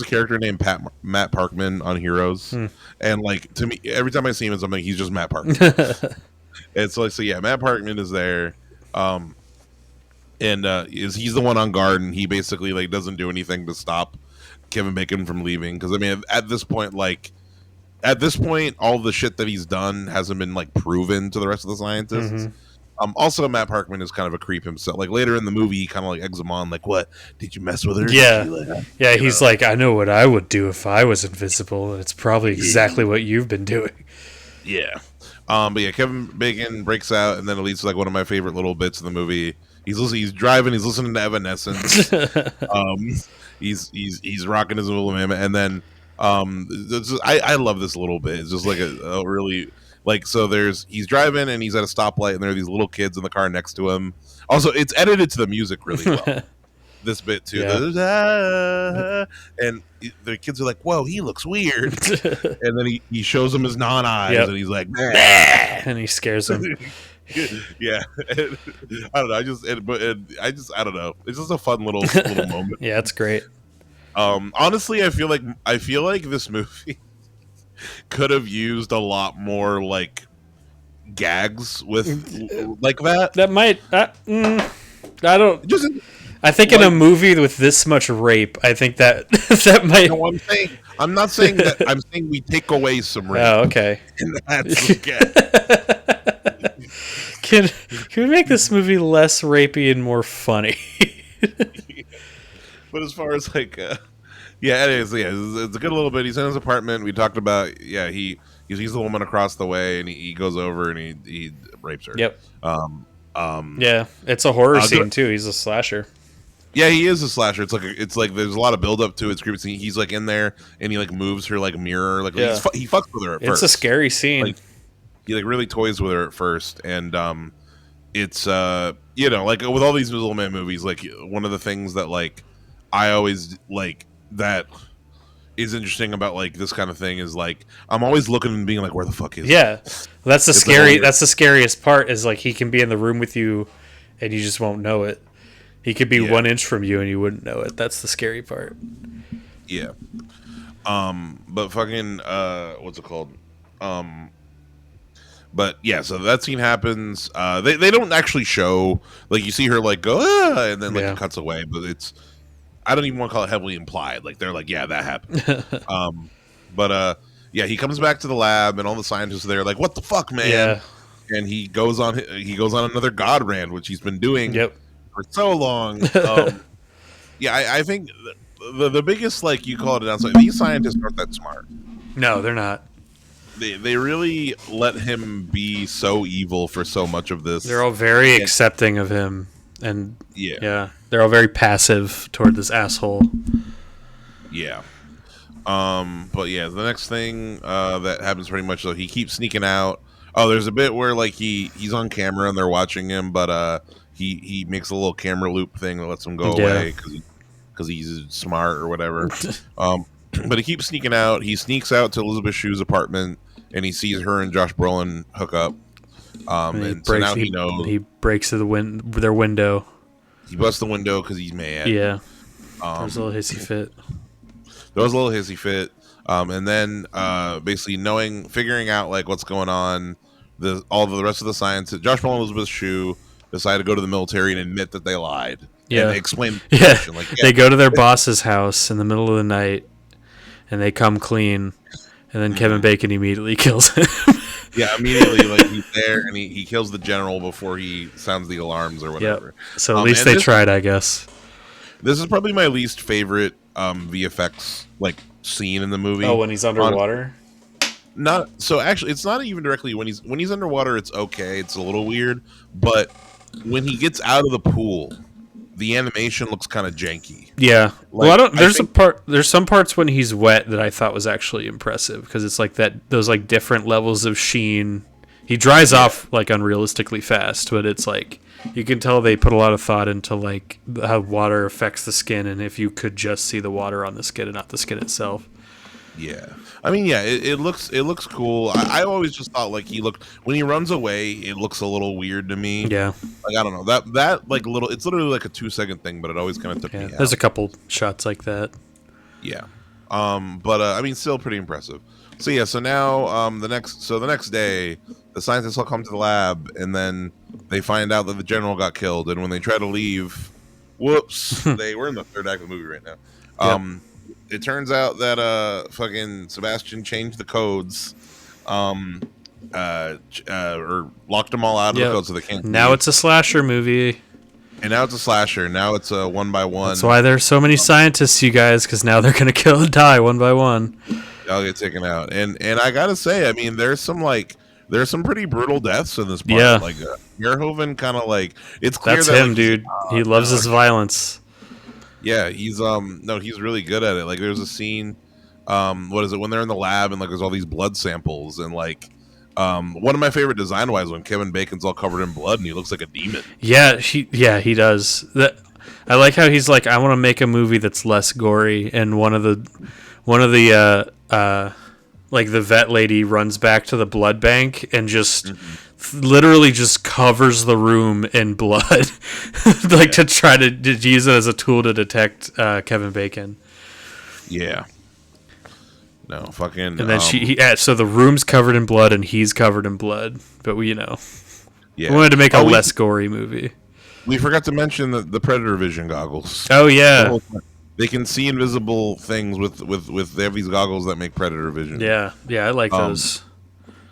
a character named Matt Parkman on Heroes, and like to me, every time I see him in something, he's just Matt Parkman. It's like Matt Parkman is there, and he's the one on guard, and he basically like doesn't do anything to stop Kevin Bacon from leaving because I mean at this point, all the shit that he's done hasn't been like proven to the rest of the scientists. Also, Matt Parkman is kind of a creep himself. Like later in the movie, he kind of like eggs him on, like, "What? Did you mess with her?" Yeah. He's like, "I know what I would do if I was invisible, and it's probably exactly what you've been doing." Yeah. But yeah, Kevin Bacon breaks out, and then it leads to like one of my favorite little bits in the movie. He's driving, he's listening to Evanescence. He's rocking his little man, and then I love this little bit. It's just like a really. Like, so he's driving and he's at a stoplight and there are these little kids in the car next to him. Also, it's edited to the music really well. This bit too. Yeah. And the kids are like, whoa, he looks weird. And then he shows them his non-eyes and he's like, bah. And he scares them. Yeah, I don't know. I don't know. It's just a fun little moment. Yeah, it's great. Honestly, I feel like this movie could have used a lot more like gags with like that. That might. I don't. Just I think in a movie with this much rape, I think that that might. no, I'm not saying that. I'm saying we take away some rape. Oh, okay. And that's okay. Can we make this movie less rapey and more funny? But as far as like, yeah, it is. Yeah, it's a good little bit. He's in his apartment. We talked about. Yeah, he sees the woman across the way, and he goes over and he rapes her. Yep. Yeah, it's a horror scene too. He's a slasher. Yeah, he is a slasher. It's like there's a lot of build up to it. It's creepy. He's like in there and he like moves her like mirror. Like Yeah. he fucks with her at first. It's a scary scene. Like, he like really toys with her at first, and it's you know, like with all these Little Man movies, like one of the things that like I always like that is interesting about like this kind of thing is like I'm always looking and being like, where the fuck is Yeah, that's the It's scary. like- That's the scariest part. Is like he can be in the room with you, and you just won't know it. He could be Yeah. 1 inch from you, and you wouldn't know it. That's the scary part. Yeah. But fucking what's it called? But yeah, so that scene happens. They don't actually show like you see her like go and then like Yeah. it cuts away, but it's I don't even want to call it heavily implied. Like they're like, yeah, that happened. But yeah, he comes back to the lab and all the scientists are there like, what the fuck, man? Yeah. And he goes on another god rant, which he's been doing Yep. for so long. Yeah, I think the biggest like you call it an outside. These scientists aren't that smart. No, they're not. They really let him be so evil for so much of this. They're all very accepting of him, and Yeah. they're all very passive toward this asshole. Yeah. But yeah, the next thing that happens pretty much, so he keeps sneaking out. Oh, there's a bit where like he's on camera and they're watching him, but he makes a little camera loop thing that lets him go away because he's smart or whatever. But he keeps sneaking out. He sneaks out to Elizabeth Shue's apartment and he sees her and Josh Brolin hook up. And so now he knows. He breaks their window. He busts the window because he's mad. Yeah. There's a little hissy fit. There was a little hissy fit. And then basically figuring out like what's going on, all the rest of the science. Josh Brolin and Elizabeth Shue decided to go to the military and admit that they lied. Yeah. And they explain. Yeah. Like, They go to their boss's house in the middle of the night, and they come clean, and then Kevin Bacon immediately kills him. Yeah, immediately, like he's there and he kills the general before he sounds the alarms or whatever. Yep. So at least they tried, I guess. This is probably my least favorite VFX like scene in the movie. Oh, when he's underwater? Not so. Actually, it's not even directly when he's underwater. It's okay. It's a little weird, but when he gets out of the pool, the animation looks kind of janky. Yeah. Like, Well, I don't. There's some parts when he's wet that I thought was actually impressive because it's like those like different levels of sheen. He dries off like unrealistically fast, but it's like you can tell they put a lot of thought into like how water affects the skin, and if you could just see the water on the skin and not the skin itself. Yeah, I mean, yeah, it looks cool. I always just thought like when he runs away, it looks a little weird to me. Yeah. Like I don't know that like little. It's literally like a 2-second thing, but it always kind of took me out. There's a couple shots like that. Yeah. But I mean, still pretty impressive. So yeah, so now the next day, the scientists all come to the lab, and then they find out that the general got killed. And when they try to leave, whoops, we're in the third act of the movie right now. It turns out that fucking Sebastian changed the codes, or locked them all out of the codes so they can't. Now it's a slasher movie. And now it's a slasher. Now it's a 1x1. That's why there's so many scientists, you guys, because now they're gonna kill and die one by one. I'll get taken out, and I gotta say, I mean, there's some pretty brutal deaths in this part. Yeah, like Verhoeven kind of like it's clear that's that, him, like, dude. He loves his violence. Yeah, he's he's really good at it. Like there's a scene, what is it when they're in the lab and like there's all these blood samples and like. One of my favorite design wise when Kevin Bacon's all covered in blood and he looks like a demon. Yeah, he does. I like how he's like, I want to make a movie that's less gory, and one of the like the vet lady runs back to the blood bank and just literally just covers the room in blood, like to try to use it as a tool to detect Kevin Bacon. Yeah. No, fucking. And then so the room's covered in blood and he's covered in blood. But we wanted to make a less gory movie. We forgot to mention the Predator vision goggles. Oh yeah, they can see invisible things with they have these goggles that make Predator vision. yeah, I like those.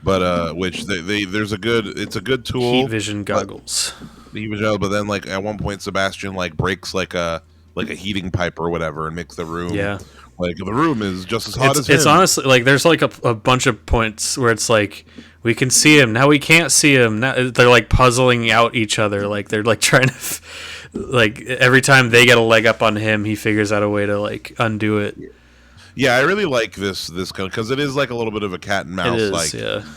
But which it's a good tool. Heat vision goggles. But then like at one point Sebastian like breaks like a heating pipe or whatever and makes the room. Yeah. Like the room is just as hot as him. It's honestly like there's like a bunch of points where it's like we can see him now, we can't see him now. They're like puzzling out each other, like they're like trying to like every time they get a leg up on him, he figures out a way to like undo it. Yeah, I really like this because it is like a little bit of a cat and mouse,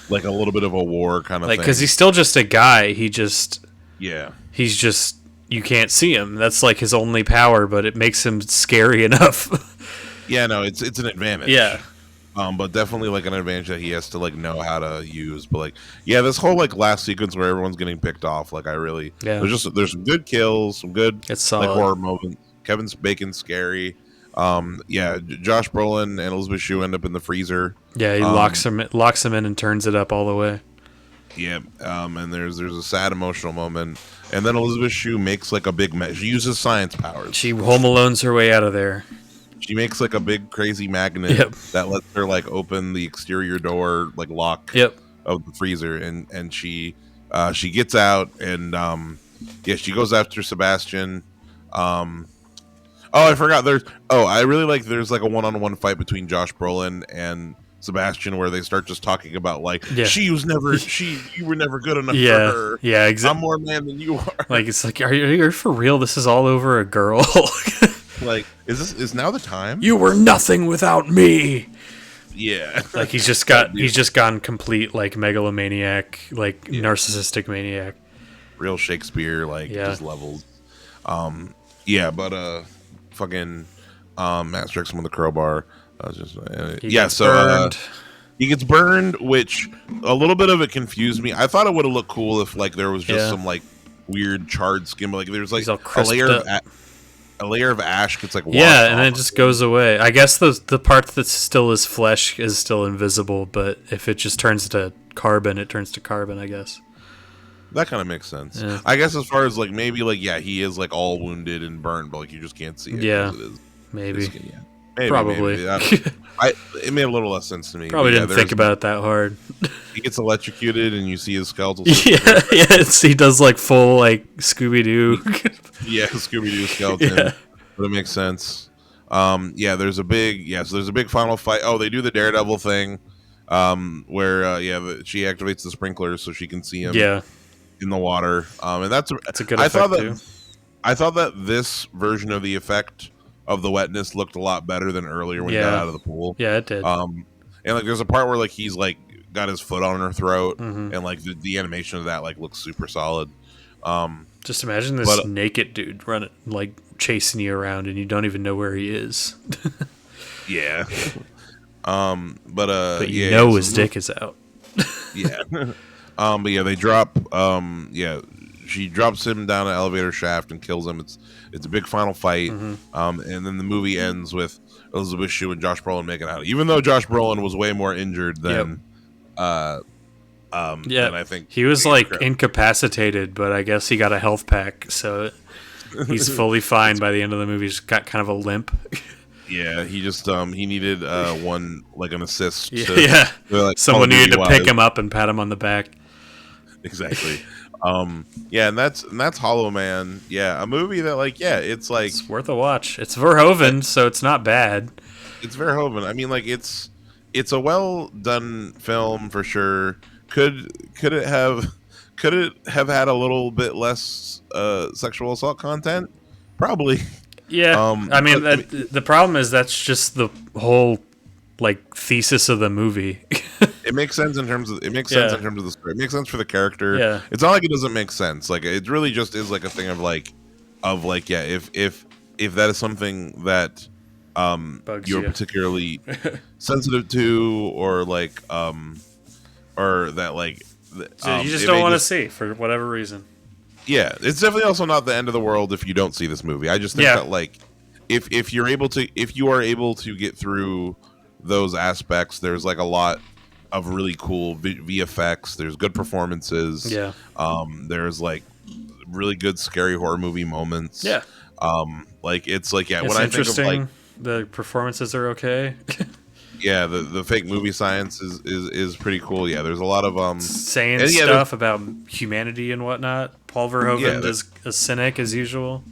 like a little bit of a war kind of like thing. because he's still just a guy. He's just you can't see him. That's like his only power, but it makes him scary enough. Yeah, no, it's an advantage. Yeah. But definitely like an advantage that he has to like know how to use. But like, yeah, this whole like last sequence where everyone's getting picked off, like there's some good kills, some good like horror moments. Kevin Bacon's scary. Josh Brolin and Elizabeth Shue end up in the freezer. Yeah, he locks him in and turns it up all the way. Yeah, and there's a sad emotional moment, and then Elizabeth Shue makes like a big she uses science powers. She Home Alones her way out of there. She makes like a big crazy magnet that lets her like open the exterior door like lock of the freezer, and she gets out and she goes after Sebastian. I forgot I really like there's like a one-on-one fight between Josh Brolin and Sebastian where they start just talking about like you were never good enough for her. Yeah, exactly. I'm more man than you are. Like it's like are you for real? This is all over a girl. Like, is now the time? You were nothing without me. Yeah. Like he's just gone complete like megalomaniac, like narcissistic maniac. Real Shakespeare, like just levels. Fucking Matt strikes him with a crowbar. He gets burned, which a little bit of it confused me. I thought it would have looked cool if like there was just some like weird charred skin, but like there's like a layer of ash gets like washed and then it just goes away. I guess the part that's still is flesh is still invisible, but if it just turns to carbon, it turns to carbon, I guess. That kind of makes sense. Yeah. I guess as far as like maybe like he is like all wounded and burned, but like you just can't see it. Yeah, it is maybe. Probably. It made a little less sense to me. Probably didn't think about it that hard. He gets electrocuted, and you see his skeletal. He does like full like Scooby Doo. Scooby Doo skeleton. Yeah. But it makes sense. There's a big final fight. Oh, they do the Daredevil thing, where she activates the sprinklers so she can see him. Yeah. In the water. And that's a good effect too. I thought that this version of the effect of the wetness looked a lot better than earlier when he got out of the pool. Yeah, it did. And like there's a part where like he's like got his foot on her throat, and like the animation of that like looks super solid. Just imagine this naked dude running like chasing you around and you don't even know where he is. Yeah. But you know his dick is out. Yeah. They drop she drops him down an elevator shaft and kills him. It's a big final fight. And then the movie ends with Elizabeth Shue and Josh Brolin making out. Even though Josh Brolin was way more injured than than I think he was like incapacitated, but I guess he got a health pack, so he's fully fine by the end of the movie. He's got kind of a limp. Yeah, he just he needed an assist. Someone needed to pick him up and pat him on the back. Exactly. And that's Hollow Man. Yeah, a movie that it's worth a watch. It's Verhoeven, so it's not bad. It's Verhoeven. I mean, like it's a well done film for sure. Could it have had a little bit less sexual assault content? Probably. Yeah. The problem is that's just the whole like thesis of the movie. It makes sense in terms of in terms of the story. It makes sense for the character. Yeah. It's not like it doesn't make sense. Like it really just is like a thing of if that is something that you're particularly sensitive to or that So you just it don't may want to see for whatever reason. Yeah, it's definitely also not the end of the world if you don't see this movie. I just think that like if you are able to get through those aspects, there's like a lot of really cool VFX. There's good performances. Yeah. There's like really good scary horror movie moments. Yeah. Like it's like It's when I think of like the performances are okay. yeah, the fake movie science is pretty cool. Yeah, there's a lot of saying and, yeah, stuff about humanity and whatnot. Paul Verhoeven is a cynic as usual.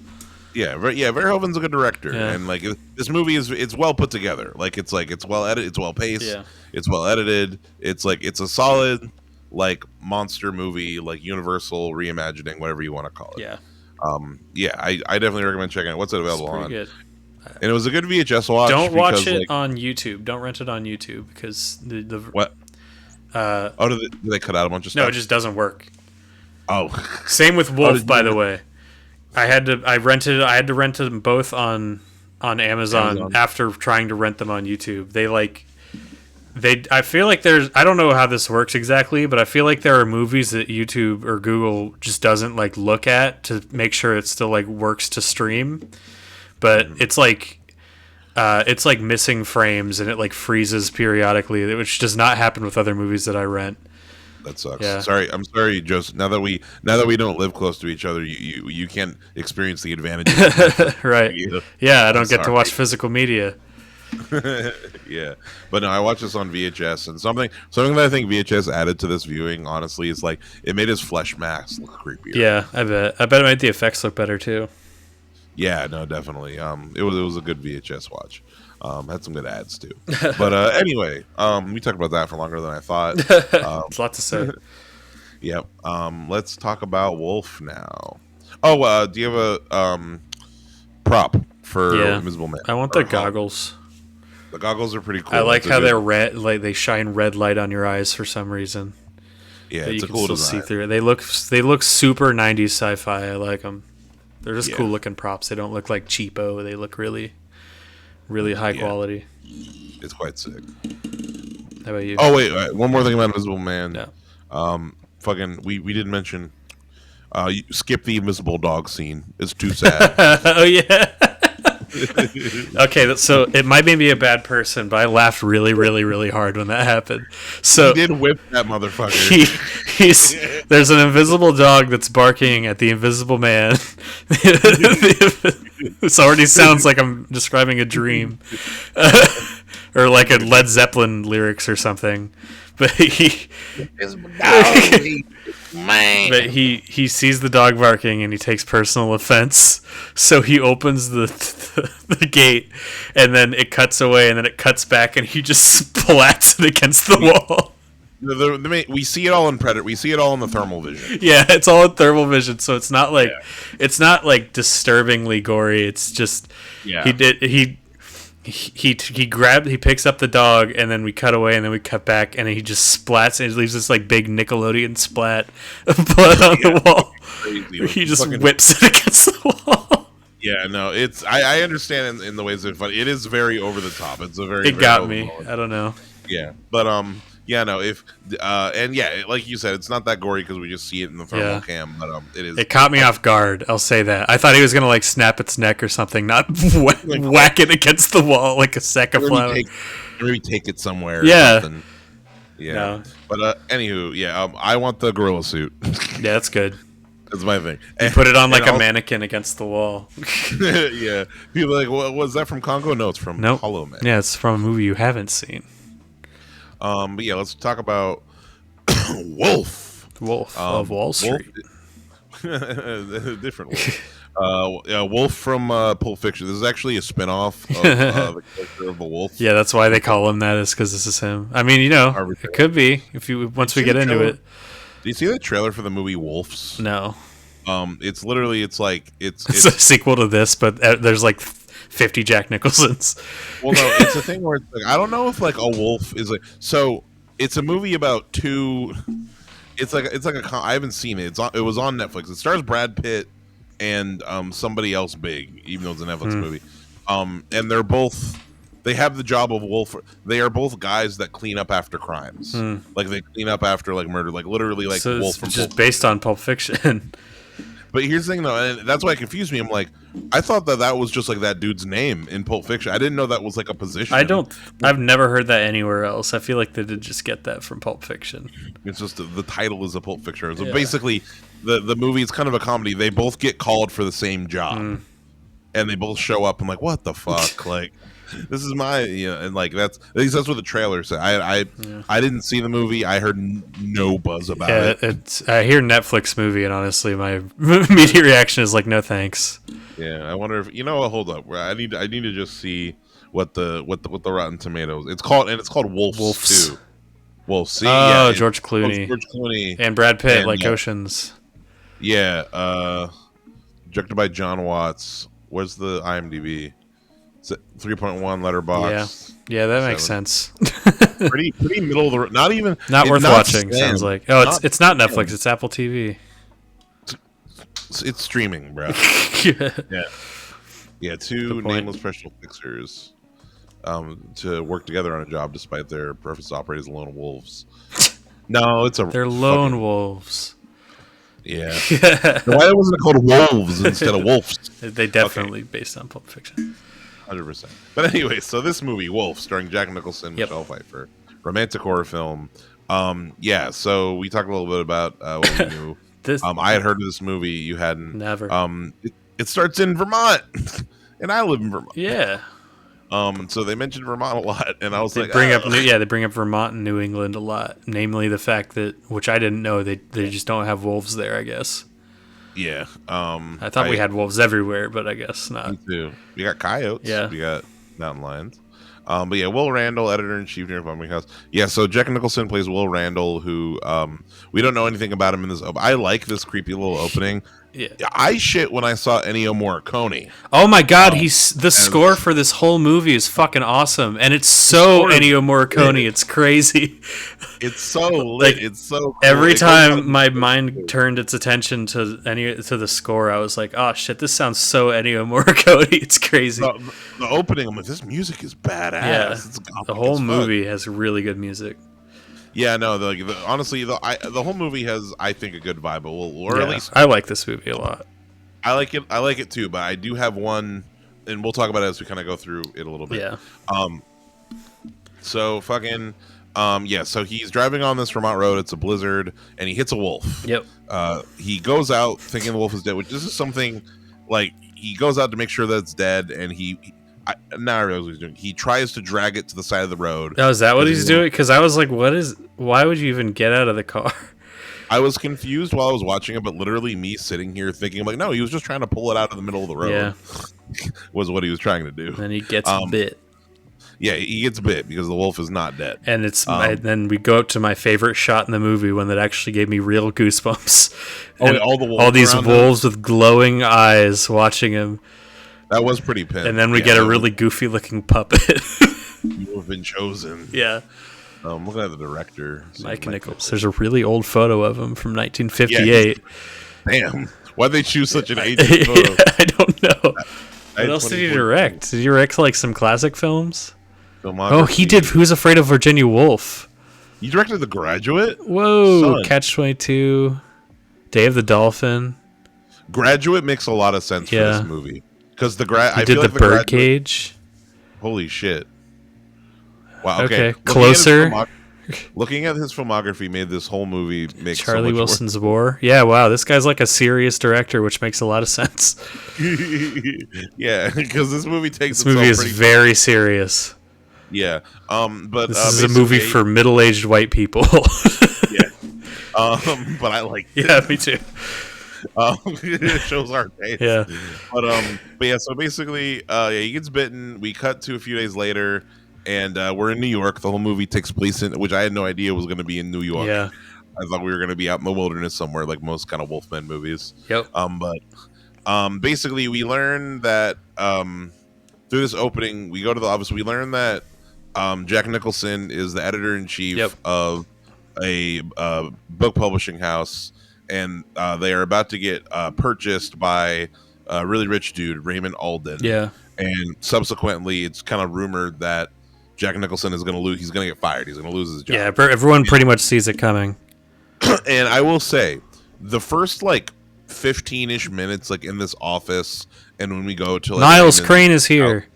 Verhoeven's a good director, Yeah. and like this movie it's well put together. Like it's well edited, it's well paced, Yeah. it's well edited. It's like it's a solid like monster movie, like Universal reimagining, whatever you want to call it. Yeah. I definitely recommend checking it. What's it available on? Good. And it was a good VHS watch. Don't watch because, it like, on YouTube. Don't rent it on YouTube because the what? Did they cut out a bunch of stuff? no, it just doesn't work. Oh, Same with Wolf, by the way. I had to rent them both on Amazon after trying to rent them on YouTube. I feel like I don't know how this works exactly, but I feel like there are movies that YouTube or Google just doesn't like look at to make sure it still like works to stream. But it's like missing frames and it like freezes periodically, which does not happen with other movies that I rent. that sucks. Yeah. I'm sorry, Joseph. Now that we don't live close to each other, you can't experience the advantages. Right. Yeah, I don't get to watch physical media. Yeah, but no, I watched this on VHS, and something that I think VHS added to this viewing, honestly, is like it made his flesh mask look creepier. Yeah, I bet it made the effects look better too. Yeah, no, definitely. It was a good VHS watch. Had some good ads too. But anyway, we talked about that for longer than I thought. It's a lot to say. Yep. Let's talk about Wolf now. Oh, do you have a prop for Invisible Man? I want the goggles. The goggles are pretty cool. I like how they're red, like they shine red light on your eyes for some reason. Yeah, But it's you a can cool still design. see through it. They look super 90s sci-fi. I like them. They're just cool looking props. They don't look like cheapo. They look really, really high quality. It's quite sick. How about you? Oh wait, one more thing about Invisible Man. Yeah. Fucking, we didn't mention. You skip the invisible dog scene. It's too sad. Oh yeah. Okay, so it might make me a bad person, but I laughed really, really, really hard when that happened. So He did whip that motherfucker. There's an invisible dog that's barking at the invisible man. This already sounds like I'm describing a dream, or like a Led Zeppelin lyrics or something. But he sees the dog barking and he takes personal offense. So he opens the gate, and then it cuts away, and then it cuts back, and he just splats it against the wall. We see it all in Predator. We see it all in the thermal vision. Yeah, it's all in thermal vision, so it's not like disturbingly gory. It's just he picks up the dog, and then we cut away, and then we cut back, and he just splats, and it leaves this like big Nickelodeon splat of blood on the wall. Crazy. He just whips it against the wall. Yeah, no, it's I understand in the ways that it's funny. It is very over the top. It's a very It got me. I don't know. Yeah, but yeah, no, if and yeah, like you said, it's not that gory because we just see it in the thermal cam, but it is. It caught me off guard. I'll say that. I thought he was gonna like snap its neck or something, not whack it against the wall like a sack of flour. Maybe take it somewhere. Yeah. Or something. Yeah. No. But anywho, yeah, I want the gorilla suit. Yeah, that's good. That's my thing. You put it on like a mannequin against the wall. Yeah. People are like, well, was that from Congo? No, it's from Hollow Man. Yeah, it's from a movie you haven't seen. But yeah, let's talk about Wolf. Wolf of Wall Street. Different Wolf. Wolf from Pulp Fiction. This is actually a spin-off of the character of the Wolf. Yeah, that's why they call him that, is because this is him. I mean, it could be if you once we get into it. Do you see the trailer for the movie Wolves? No. It's literally it's It's a sequel to this, but there's like 50 Jack Nicholsons. Well, no, it's a thing where it's like, I don't know if like a wolf is like, so it's a movie about two. It's like I haven't seen it. It was on Netflix. It stars Brad Pitt and somebody else big, even though it's a Netflix movie. And they're both they have the job of wolf. They are both guys that clean up after crimes. Like they clean up after like murder, like literally like So Wolf it's from just Pulp based on Pulp Fiction. But here's the thing, though, and that's why it confused me. I'm like, I thought that was just like that dude's name in Pulp Fiction. I didn't know that was like a position. I've never heard that anywhere else. I feel like they did just get that from Pulp Fiction. It's just the title is a Pulp Fiction. So basically, the movie is kind of a comedy. They both get called for the same job, and they both show up. and like, what the fuck? Like, this is my and like that's at least that's what the trailer said. I didn't see the movie. I heard no buzz about it. I hear Netflix movie, and honestly, my immediate reaction is like, no thanks. Yeah, I wonder if hold up. I need to just see what the Rotten Tomatoes. It's called Wolves 2. Wolves. See, George Clooney. George Clooney And Brad Pitt, and, like Oceans. Yeah, directed by John Watts. Where's the IMDb? 3.1 Letterboxd. Yeah, that makes sense. pretty middle of the road. Not worth watching. Sounds like. Oh, it's not Netflix. It's Apple TV. It's streaming, bro. Yeah. Two nameless professional fixers to work together on a job despite their preference to operate as lone wolves. No, they're lone wolves. Yeah. Why wasn't it called Wolves instead of Wolves? They definitely based on Pulp Fiction. 100%. But anyway, so this movie, Wolf, starring Jack Nicholson, Michelle Pfeiffer, romantic horror film. So we talked a little bit about what we knew. I had heard of this movie. You hadn't. Never. It starts in Vermont, and I live in Vermont. Yeah. So they mentioned Vermont a lot, and I was they bring up Vermont and New England a lot. Namely, the fact that, which I didn't know, they just don't have wolves there, I guess. Yeah. I thought we had wolves everywhere, but I guess not. Me too. We got coyotes. Yeah. We got mountain lions. But yeah, Will Randall, editor-in-chief near Farming House. Yeah, so Jack Nicholson plays Will Randall, who we don't know anything about him in this. I like this creepy little opening. Yeah. I shit when I saw Ennio Morricone. Oh my god, the score for this whole movie is fucking awesome, and it's so Ennio Morricone. It's crazy. It's so lit. It's so cool. Every time my mind turned its attention to the score, I was like, "Oh shit, this sounds so Ennio Morricone." It's crazy. The opening, I'm like, this music is badass. Yeah, it's the whole movie has really good music. Yeah, no, honestly, the whole movie has, I think, a good vibe. At least I like this movie a lot. I like it too. But I do have one, and we'll talk about it as we kind of go through it a little bit. Yeah. So fucking. So he's driving on this Vermont road. It's a blizzard, and he hits a wolf. Yep. He goes out thinking the wolf is dead, which this is something like he goes out to make sure that it's dead, and now I realize what he's doing. He tries to drag it to the side of the road. Oh, is that what he's doing? Because I was like, why would you even get out of the car? I was confused while I was watching it, but literally me sitting here thinking, I'm like, no, he was just trying to pull it out of the middle of the road. Yeah. Was what he was trying to do. And he gets bit. Yeah, he gets bit because the wolf is not dead. And then we go up to my favorite shot in the movie, one that actually gave me real goosebumps. All these wolves with glowing eyes watching him. That was pretty pimp. And then we get a really goofy looking puppet. You have been chosen. Yeah. Looking at the director, Mike Nichols. There's a really old photo of him from 1958. Yeah, damn. Why'd they choose such an ancient photo? Yeah, I don't know. What else did he direct? Did he direct like some classic films? Oh, he did Who's Afraid of Virginia Woolf. He directed The Graduate? Whoa, Catch-22, Day of the Dolphin. Graduate makes a lot of sense for this movie. Because he did The Birdcage. Holy shit. Wow, okay. Closer. Looking at his filmography made this whole movie make Charlie Wilson's War. Yeah, wow, this guy's like a serious director, which makes a lot of sense. Yeah, because this movie takes this movie is very serious. Yeah, but this is a movie for middle-aged white people. Yeah, but I like it. Yeah, me too. It shows our taste. Yeah, but yeah. So basically, he gets bitten. We cut to a few days later, and we're in New York. The whole movie takes place in, which I had no idea was going to be in New York. Yeah, I thought we were going to be out in the wilderness somewhere, like most kind of Wolfman movies. Yep. But basically, we learn that through this opening, we go to the office. We learn that Jack Nicholson is the editor-in-chief of a book publishing house, and they are about to get purchased by a really rich dude, Raymond Alden. Yeah. and subsequently, it's kind of rumored that Jack Nicholson is going to lose. He's going to get fired. He's going to lose his job. Yeah, everyone pretty much sees it coming. And I will say, the first like 15-ish minutes, like in this office, and when we go to like, Niles Crane is here.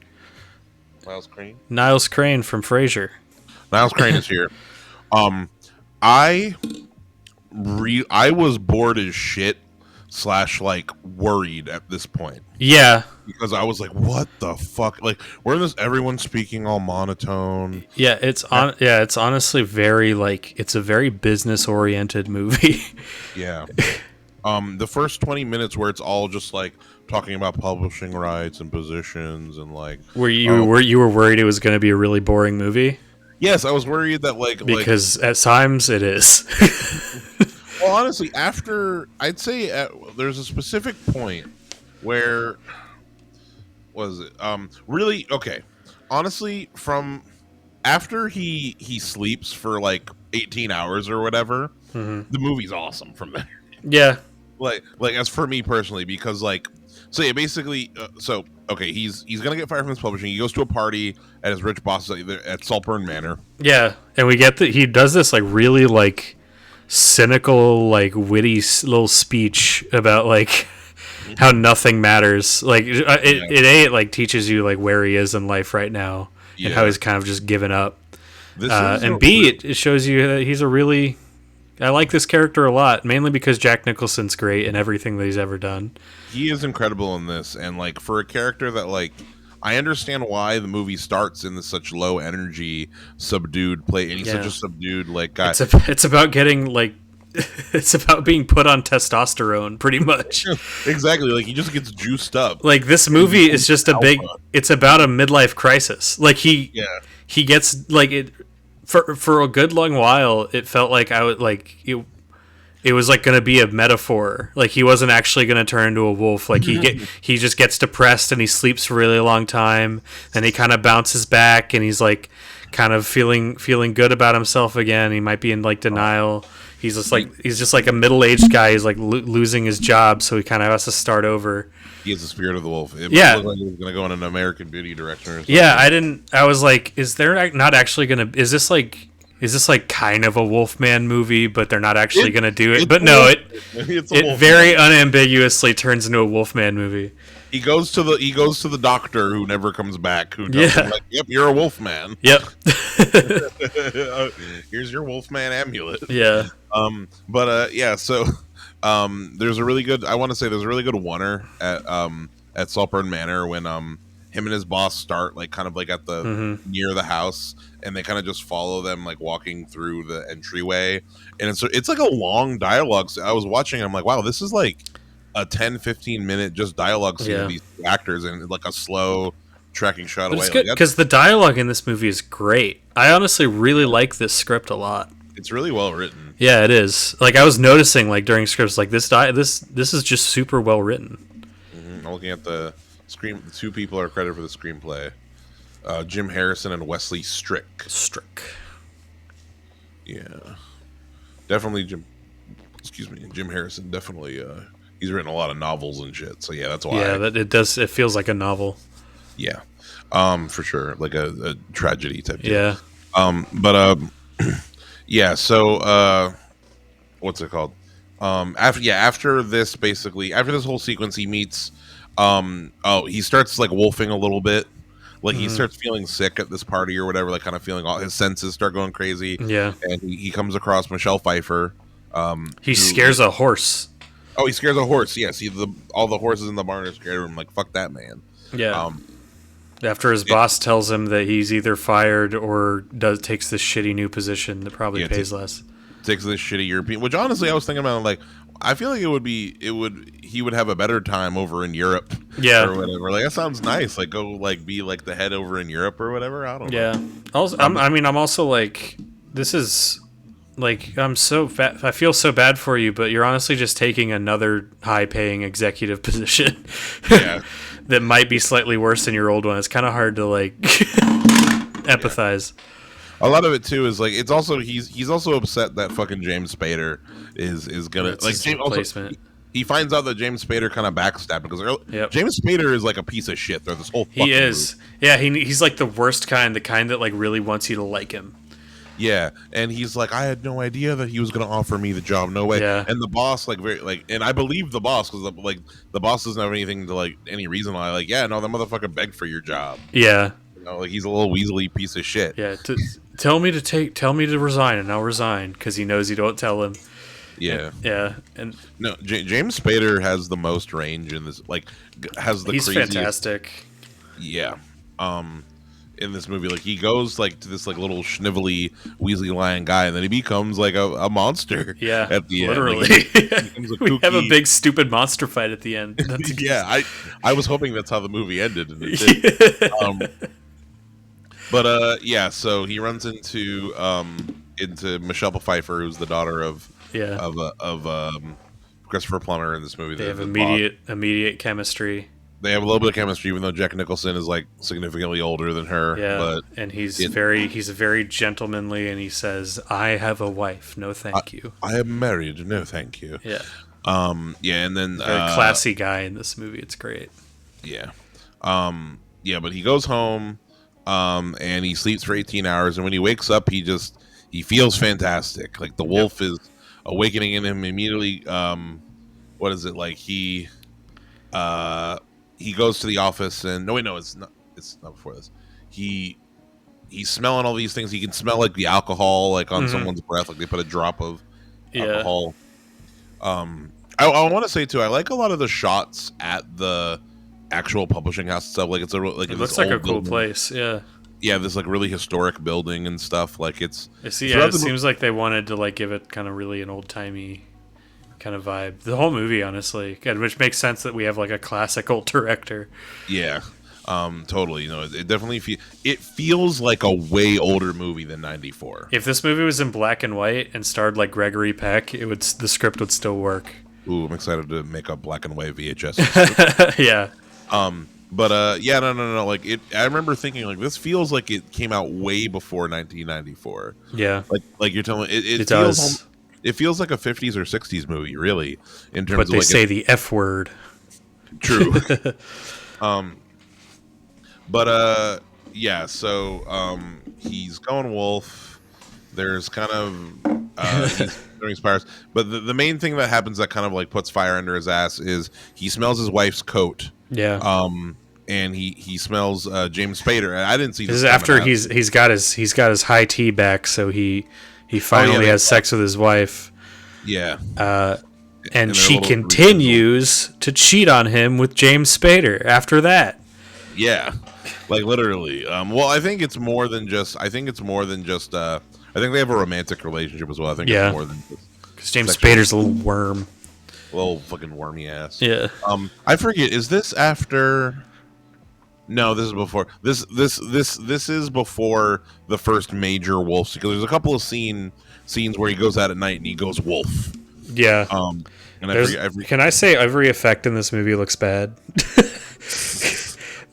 Niles Crane. Niles Crane from Frasier. Niles Crane is here. I was bored as shit / like worried at this point. Yeah. Because I was like, what the fuck? Like, we're in this, everyone's speaking all monotone. Yeah, it's honestly very like, it's a very business oriented movie. Yeah. The first 20 minutes where it's all just like talking about publishing rights and positions and like, were you worried it was going to be a really boring movie? Yes, I was worried that because at times it is. Well, honestly, I'd say there's a specific point where was it really okay. Honestly, from after he sleeps for like 18 hours or whatever, the movie's awesome from there. Yeah. Like as for me personally, because like, so yeah, basically, so okay, he's gonna get fired from his publishing. He goes to a party at his rich boss's at Saltburn Manor. Yeah, and we get that he does this like really like cynical, like witty little speech about like how nothing matters. Like it like teaches you like where he is in life right now and how he's kind of just given up. And B, it shows you that he's a really. I like this character a lot, mainly because Jack Nicholson's great in everything that he's ever done. He is incredible in this, and like for a character that like, I understand why the movie starts in this such low energy, subdued play, and he's such a subdued like guy. It's about getting like, it's about being put on testosterone, pretty much. Exactly, like he just gets juiced up. Like this movie is just it's about a midlife crisis. Like he gets like it. For a good long while, it felt like I would like it was like going to be a metaphor. Like he wasn't actually going to turn into a wolf. Like he just gets depressed and he sleeps for a really long time. And he kind of bounces back and he's like kind of feeling good about himself again. He might be in like denial. He's just like a middle-aged guy. He's like losing his job, so he kind of has to start over. He has the spirit of the wolf. It looked like he was going to go in an American Beauty direction or something. Yeah, I was like, is there not actually going to... Is this like kind of a Wolfman movie, but they're not actually going to do it? But no, it very unambiguously turns into a Wolfman movie. He goes to the doctor who never comes back. Who tells him like, "Yep, you're a Wolfman. Yep, here's your Wolfman amulet." Yeah. So there's a really good. I want to say there's a really good oneer at Saltburn Manor when him and his boss start like kind of like at the near the house, and they kind of just follow them like walking through the entryway, and it's like a long dialogue. So I was watching, and I'm like, wow, this is like a 10-15 minute just dialogue scene of these actors and like a slow tracking shot away. It's good because the dialogue in this movie is great. I honestly really like this script a lot. It's really well written. Yeah, it is. Like I was noticing like during scripts like this is just super well written. I'm looking at the screen. The two people are credited for the screenplay. Jim Harrison and Wesley Strick. Yeah. Definitely Jim Harrison definitely he's written a lot of novels and shit, so yeah, that's why. Yeah, it does. It feels like a novel. Yeah, for sure, like a tragedy type. Deal. Yeah. Yeah. So, what's it called? After this, basically, after this whole sequence, he meets. He starts like wolfing a little bit. Like he starts feeling sick at this party or whatever. Like kind of feeling all his senses start going crazy. Yeah. And he comes across Michelle Pfeiffer. He scares a horse. Oh, he scares a horse. Yes, all the horses in the barn are scared of him. Like, fuck that man. Yeah. After his boss tells him that he's either fired or takes this shitty new position that probably pays less. Takes this shitty European, which honestly I was thinking about. Like, I feel like he would have a better time over in Europe. Yeah. Or whatever. Like that sounds nice. Like go like be like the head over in Europe or whatever. I don't know. Yeah. Also, I'm also like, this is. Like, I feel so bad for you, but you're honestly just taking another high-paying executive position that might be slightly worse than your old one. It's kind of hard to, like, empathize. A lot of it, too, is, like, it's also, he's also upset that fucking James Spader is gonna, That's like, his replacement. he finds out that James Spader kind of backstabbed because James Spader is like a piece of shit through this whole fucking He is. movie. Yeah, he's like the worst kind, the kind that like really wants you to like him. Yeah, and he's like, I had no idea that he was going to offer me the job. No way. Yeah. And the boss, like, and I believe the boss because the boss doesn't have anything to like any reason why. Like, yeah, no, that motherfucker begged for your job. Yeah. You know, like he's a little weaselly piece of shit. Yeah. Tell me to resign, and I'll resign because he knows you don't tell him. Yeah. Yeah. And no, James Spader has the most range in this. Like, has the he's craziest, fantastic. Yeah. In this movie, like he goes like to this like little schnivelly Weasley lion guy, and then he becomes like a monster. Yeah, at the literally. end, like, We have a big stupid monster fight at the end. That's yeah, I was hoping that's how the movie ended, and it did. Yeah. So he runs into Michelle Pfeiffer, who's the daughter of Christopher Plummer in this movie. They have immediate chemistry. They have a little bit of chemistry, even though Jack Nicholson is like significantly older than her. Yeah, but and he's very gentlemanly, and he says, "I have a wife. No, thank you. I am married. No, thank you." Yeah. Yeah, and then very classy guy in this movie. It's great. Yeah. Yeah, but he goes home, and he sleeps for 18 hours, and when he wakes up, he feels fantastic. Like the wolf is awakening in him immediately. What is it like? He goes to the office and it's not before this. He's smelling all these things. He can smell like the alcohol like on someone's breath, like they put a drop of alcohol. I want to say too, I like a lot of the shots at the actual publishing house and stuff. Like it looks like a cool place. Yeah. Yeah, this like really historic building and stuff. Like it seems like they wanted to like give it kind of really an old timey kind of vibe. The whole movie, honestly, which makes sense that we have like a classical director. Yeah, totally. You know, it definitely feels like a way older movie than '94. If this movie was in black and white and starred like Gregory Peck, the script would still work. Ooh, I'm excited to make a black and white VHS. Yeah. Yeah, no. Like I remember thinking like this feels like it came out way before 1994. Yeah. Like you're telling it does. It feels like a 50s or 60s movie, really, in terms but of they like say the F word. True. Yeah. So he's going wolf. There's kind of he's doing spires, but the main thing that happens that kind of like puts fire under his ass is he smells his wife's coat. Yeah. And he smells James Spader. I didn't see this is after he's got his high tea back, so he finally has sex with his wife. Yeah. And she continues to cheat on him with James Spader after that. Yeah. Like literally. Well, I think it's more than just I think they have a romantic relationship as well. I think it's more than just because James Spader's a little worm. A little fucking wormy ass. Yeah. I forget, is this after? No, this is before. This is before the first major wolf, because there's a couple of scenes where he goes out at night and he goes wolf. Yeah. And can I say every effect in this movie looks bad?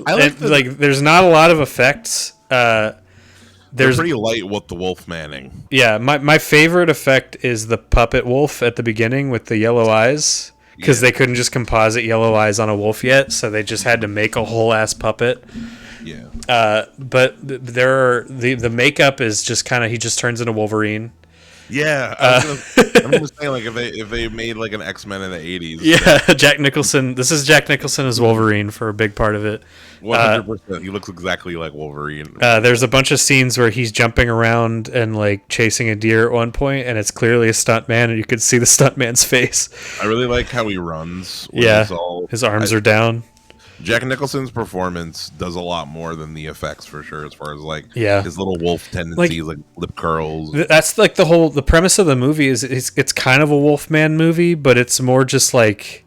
I like there's not a lot of effects. They're pretty light with the wolf manning. Yeah, my favorite effect is the puppet wolf at the beginning with the yellow eyes. Because they couldn't just composite yellow eyes on a wolf yet, so they just had to make a whole ass puppet. Yeah. But the makeup is just kind of he just turns into Wolverine. Yeah. I'm just saying, like if they made like an X-Men in the 80s. Yeah, Jack Nicholson. This is Jack Nicholson as Wolverine for a big part of it. 100%. He looks exactly like Wolverine. There's a bunch of scenes where he's jumping around and like chasing a deer at one point, and it's clearly a stuntman, and you could see the stuntman's face. I really like how he runs. His arms are down. Jack Nicholson's performance does a lot more than the effects for sure, as far as like his little wolf tendencies, like lip curls. That's like the premise of the movie is it's kind of a Wolfman movie, but it's more just like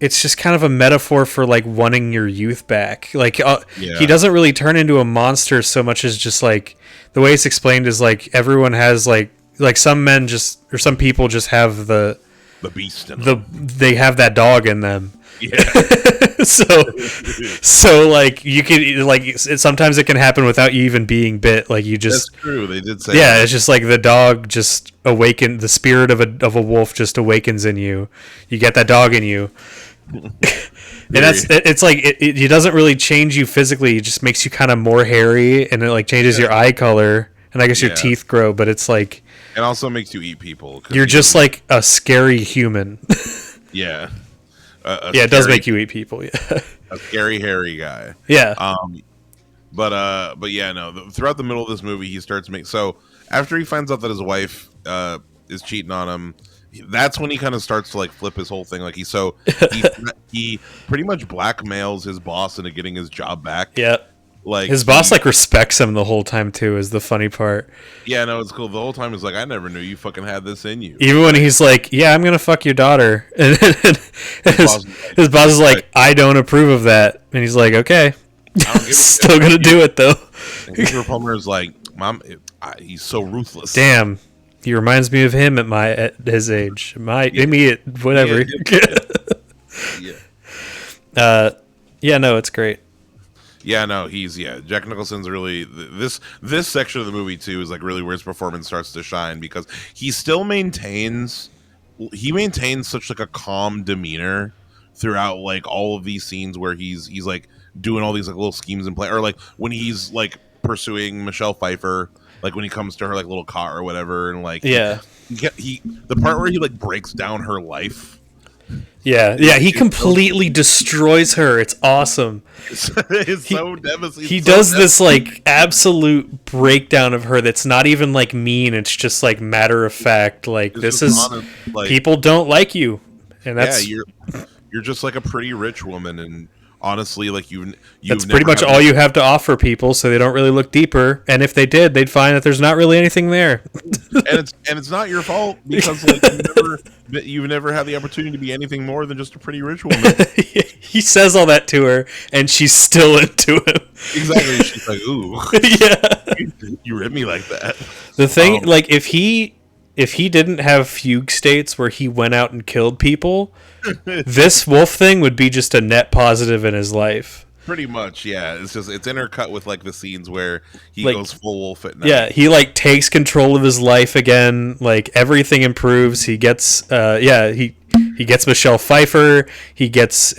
it's just kind of a metaphor for like wanting your youth back. Like he doesn't really turn into a monster so much as just like the way it's explained is like everyone has like some men just or some people just have the beast in them. they have that dog in them. Yeah. so like you can like sometimes it can happen without you even being bit. Like you just That's true. They did say yeah, it's just like the dog just awakened, the spirit of a wolf just awakens in you. You get that dog in you. And it's like it doesn't really change you physically. It just makes you kind of more hairy, and it like changes your eye color, and I guess your teeth grow. But it's like it also makes you eat people. You're just like a scary human. Yeah. It does make you eat people. Yeah. A scary, hairy guy. Yeah. But yeah, no. Throughout the middle of this movie, he starts making. So after he finds out that his wife is cheating on him, that's when he kind of starts to like flip his whole thing. Like he pretty much blackmails his boss into getting his job back. Yeah. Like his boss like respects him the whole time too, is the funny part. Yeah, no, it's cool. The whole time he's like, I never knew you fucking had this in you. Even when he's like, yeah, I'm gonna fuck your daughter, and his boss is like, I don't approve of that, and he's like, okay, still gonna do it though. And Mr. Palmer is like, Mom, he's so ruthless. Damn, he reminds me of him at his age. Whatever. No, it's great. Yeah, no, Jack Nicholson's really this section of the movie too is like really where his performance starts to shine, because he still maintains such like a calm demeanor throughout like all of these scenes where he's like doing all these like little schemes in play, or like when he's like pursuing Michelle Pfeiffer, like when he comes to her like little car or whatever, and like the part where he like breaks down her life. He completely destroys her. It's awesome. It's so devastating. He does this like absolute breakdown of her that's not even like mean. It's just like matter of fact. Like this is honest, like, people don't like you, and that's you're just like a pretty rich woman, and honestly, like that's pretty much all you have to offer people. So they don't really look deeper, and if they did, they'd find that there's not really anything there. and it's not your fault, because like you've never had the opportunity to be anything more than just a pretty rich woman. He says all that to her, and she's still into him. Exactly. She's like, ooh, yeah, you ripped me like that. The thing, like, if he didn't have fugue states where he went out and killed people, this wolf thing would be just a net positive in his life. Pretty much, yeah. It's intercut with like the scenes where he like, goes full wolf at night. Yeah, he like takes control of his life again. Like everything improves. He gets he gets Michelle Pfeiffer. He gets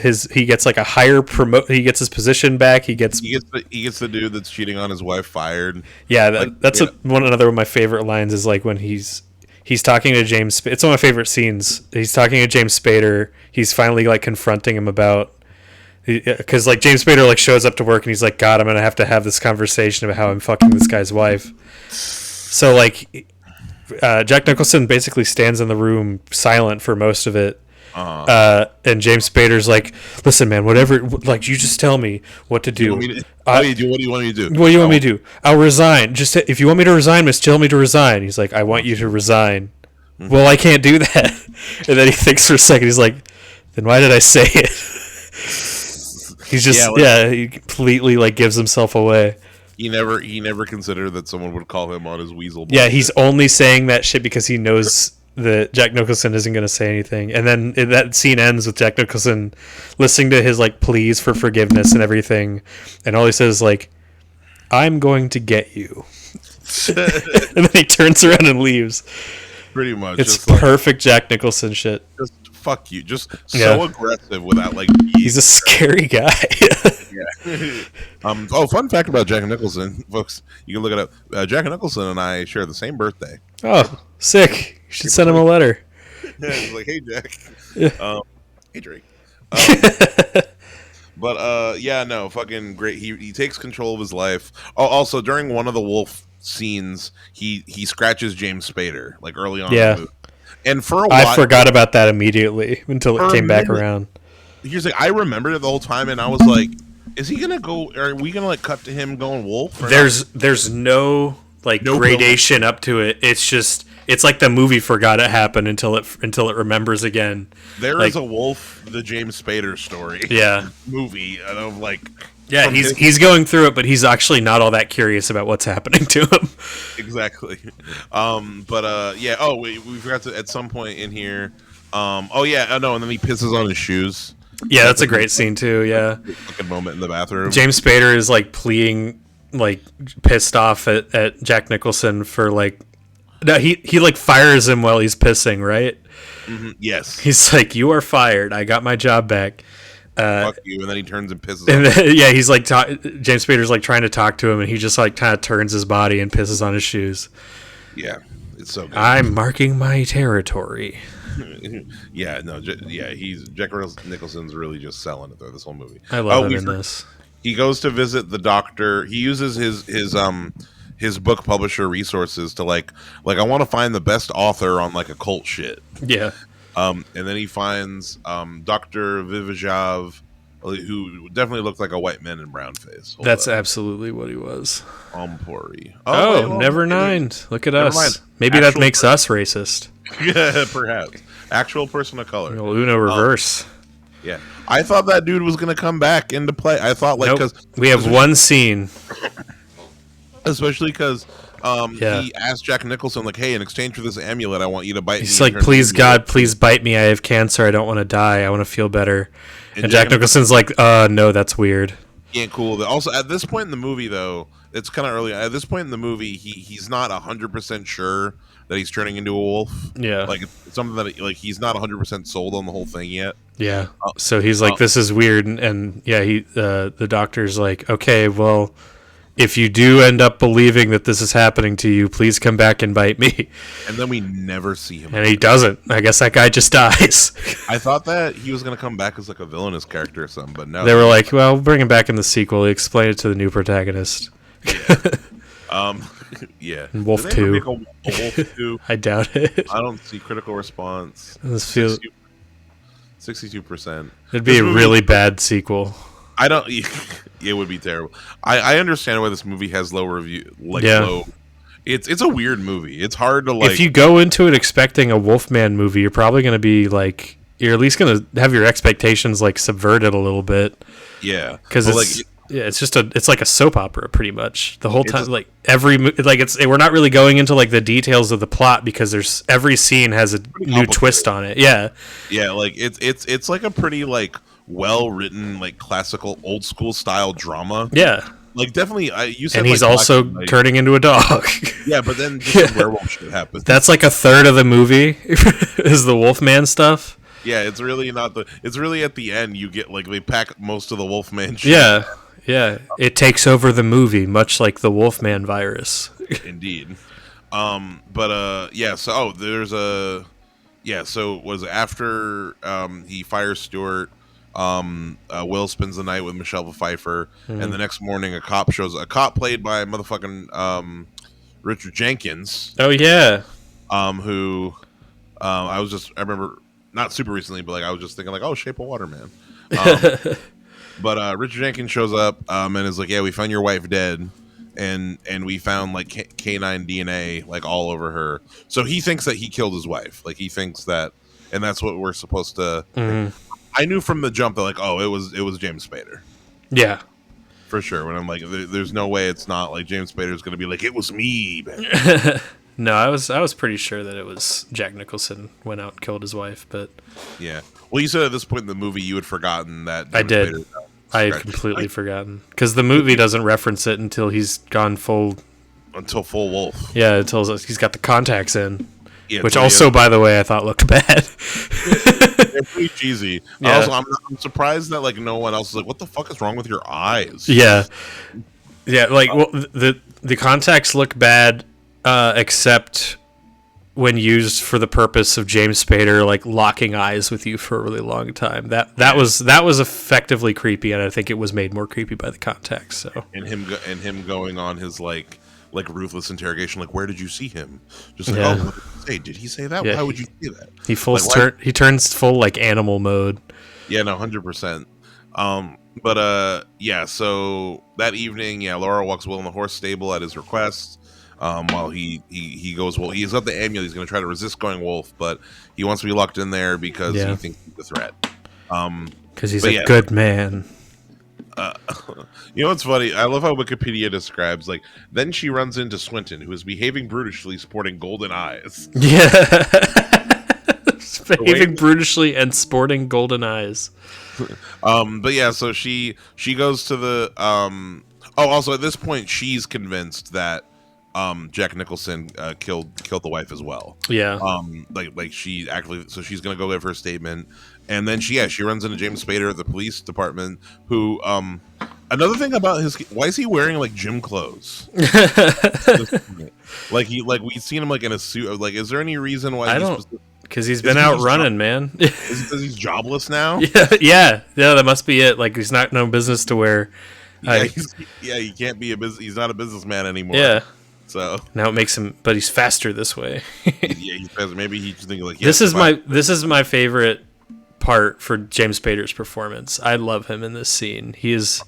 like a higher He gets his position back. He gets the dude that's cheating on his wife fired. Yeah, another one of my favorite lines is like when he's talking to James. It's one of my favorite scenes. He's talking to James Spader. He's finally like confronting him about, because like James Spader like shows up to work and he's like, God, I'm gonna have to have this conversation about how I'm fucking this guy's wife. So like, Jack Nicholson basically stands in the room silent for most of it. And James Spader's like, listen, man, whatever, like, you just tell me what to do. What do you want me to do? What do you want me to do? I'll resign. Just if you want me to resign, just tell me to resign. He's like, I want you to resign. Mm-hmm. Well, I can't do that. And then he thinks for a second. He's like, then why did I say it? He's just he completely like gives himself away. He never considered that someone would call him on his weasel bullshit. Yeah, he's only saying that shit because he knows that Jack Nicholson isn't going to say anything. And then that scene ends with Jack Nicholson listening to his like pleas for forgiveness and everything, and all he says is like, I'm going to get you. And then he turns around and leaves. Pretty much. It's perfect Jack Nicholson shit. Just fuck you. Just so aggressive without like he's a scary guy. Fun fact about Jack Nicholson, folks, you can look it up. Jack Nicholson and I share the same birthday. Oh, sick. You should send him a letter. Yeah, he's like, hey, Jack. Hey, Drake. But fucking great. He takes control of his life. Oh, also, during one of the wolf scenes, he scratches James Spader, like early on in the movie. And for a while, I forgot about that immediately until it came back around. Here's like, I remembered it the whole time, and I was like, is he gonna go? Are we gonna like cut to him going wolf? There's no like gradation up to it. It's like the movie forgot it happened until it remembers again. There is a wolf, the James Spader story. Yeah, movie of like. Yeah, he's going through it, but he's actually not all that curious about what's happening to him. Exactly. We forgot to at some point in here. And then he pisses on his shoes. Yeah, that's a great scene too. Yeah, fucking moment in the bathroom. James Spader is like pleading, like pissed off at Jack Nicholson for like, no, he like fires him while he's pissing, right? Yes. He's like, "You are fired. I got my job back." Fuck you, and then he turns and pisses. And then, yeah, he's like, James Spader's like trying to talk to him, and he just like kind of turns his body and pisses on his shoes. Yeah, it's so good. I'm marking my territory. Yeah, no, he's Jack Nicholson's really just selling it there. This whole movie, I love him in this. He goes to visit the doctor. He uses his book publisher resources to like I want to find the best author on like occult shit. Yeah. And then he finds Dr. Vivajav, who definitely looked like a white man in brown face. That's absolutely what he was. Ampori. Never mind. Look at us. Mind. Maybe that makes us racist. Yeah, perhaps. Actual person of color. Uno reverse. Yeah. I thought that dude was going to come back into play. I thought, like, because we have one scene. Especially because he asked Jack Nicholson, like, hey, in exchange for this amulet, I want you to bite me. He's like, please, God, please bite me. I have cancer. I don't want to die. I want to feel better. And Jack Nicholson's like, no, that's weird. Yeah, cool. Also, at this point in the movie, though, it's kind of early. At this point in the movie, he's not 100% sure that he's turning into a wolf. Yeah. Like, it's something that, like, he's not 100% sold on the whole thing yet. Yeah. So he's like, this is weird. And yeah, the doctor's like, okay, well, if you do end up believing that this is happening to you, please come back and bite me. And then we never see him. And he doesn't. I guess that guy just dies. I thought that he was going to come back as like a villainous character or something, but no. They were like, well, we'll bring him back in the sequel. Explain it to the new protagonist. Yeah. And Wolf Did they 2. ever make a Wolf 2? I doubt it. I don't see critical response. This feels 62%. It'd be a really bad sequel. I don't. It would be terrible. I understand why this movie has low review. Low. It's a weird movie. It's hard to like. If you go into it expecting a Wolfman movie, you're probably going to be like, you're at least going to have your expectations like subverted a little bit. Yeah, because it's like a soap opera pretty much the whole time. Like we're not really going into like the details of the plot because there's every scene has a new twist on it. Yeah, yeah, like it's like a pretty like well written like classical old school style drama. Yeah. Like definitely, you said, and he's like, also turning into a dog. Yeah, but then just werewolf shit happens. That's like a third of the movie is the Wolfman stuff. Yeah, it's really not the. It's really at the end you get like they pack most of the Wolfman shit. Yeah. It takes over the movie, much like the Wolfman virus. Indeed. Yeah. So there's a. Yeah. So it was after he fires Stewart. Will spends the night with Michelle Pfeiffer, and the next morning a cop played by motherfucking Richard Jenkins. Oh yeah. Who I remember not super recently, but like I was just thinking like, oh, Shape of Water, man. But Richard Jenkins shows up and is like, yeah, we found your wife dead, and we found like canine DNA like all over her. So he thinks that he killed his wife. Like he thinks that, and that's what we're supposed to. I knew from the jump that like, oh, it was James Spader. Yeah, for sure. When I'm like, there's no way it's not like James Spader's going to be like, it was me. No, I was pretty sure that it was Jack Nicholson went out and killed his wife, but yeah. Well, you said at this point in the movie you had forgotten that. I did. I had completely forgotten because the movie doesn't reference it until he's gone full wolf. Yeah, until he's got the contacts in. Yeah, which also, by the way, I thought looked bad. They're pretty cheesy. Yeah. Also, I'm surprised that like no one else is like, "What the fuck is wrong with your eyes?" Yeah. Like well, the contacts look bad, except when used for the purpose of James Spader like locking eyes with you for a really long time. That was effectively creepy, and I think it was made more creepy by the contacts. So and him going on his like ruthless interrogation, like, where did you see him? Just like, oh, what did he say? Did he say that? Yeah, why would you say that? He turns full like animal mode. Yeah, no, 100%. Yeah. So that evening, yeah, Laura walks Will in the horse stable at his request. While he goes, well, he's got the amulet. He's going to try to resist going wolf, but he wants to be locked in there because he thinks he's a threat. Because he's a good man. You know what's funny? I love how Wikipedia describes like. Then she runs into Swinton, who is behaving brutishly, sporting golden eyes. Yeah, it's Behaving brutally and sporting golden eyes. But yeah, so she goes to the also at this point she's convinced that Jack Nicholson killed the wife as well. Yeah. Like she actually, so she's gonna go give her statement, and then she runs into James Spader at the police department, who another thing about why is he wearing like gym clothes? Like we've seen him like in a suit. Like, is there any reason why? I don't. Because he's been out running, man. Is it because he's jobless now? Yeah, that must be it. Like, he's not no business to wear. He can't be he's not a businessman anymore. Yeah. So now it makes him, but he's faster this way. He's faster. Maybe he's thinking like, this is my favorite part for James Spader's performance. I love him in this scene. He is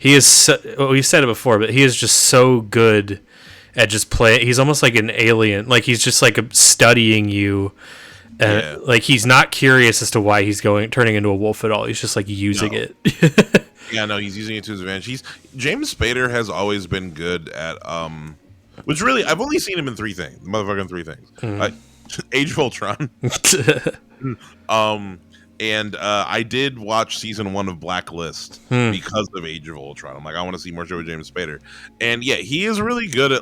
well, we've said it before, but he is just so good at just play. He's almost like an alien. Like, he's just like studying you. Like, he's not curious as to why he's turning into a wolf at all. He's just like using it. Yeah, no, he's using it to his advantage. James Spader has always been good at which really, I've only seen him in three things. Age of Ultron. And I did watch season 1 of Blacklist because of Age of Ultron. I'm like, I want to see more show with James Spader. And yeah, he is really good at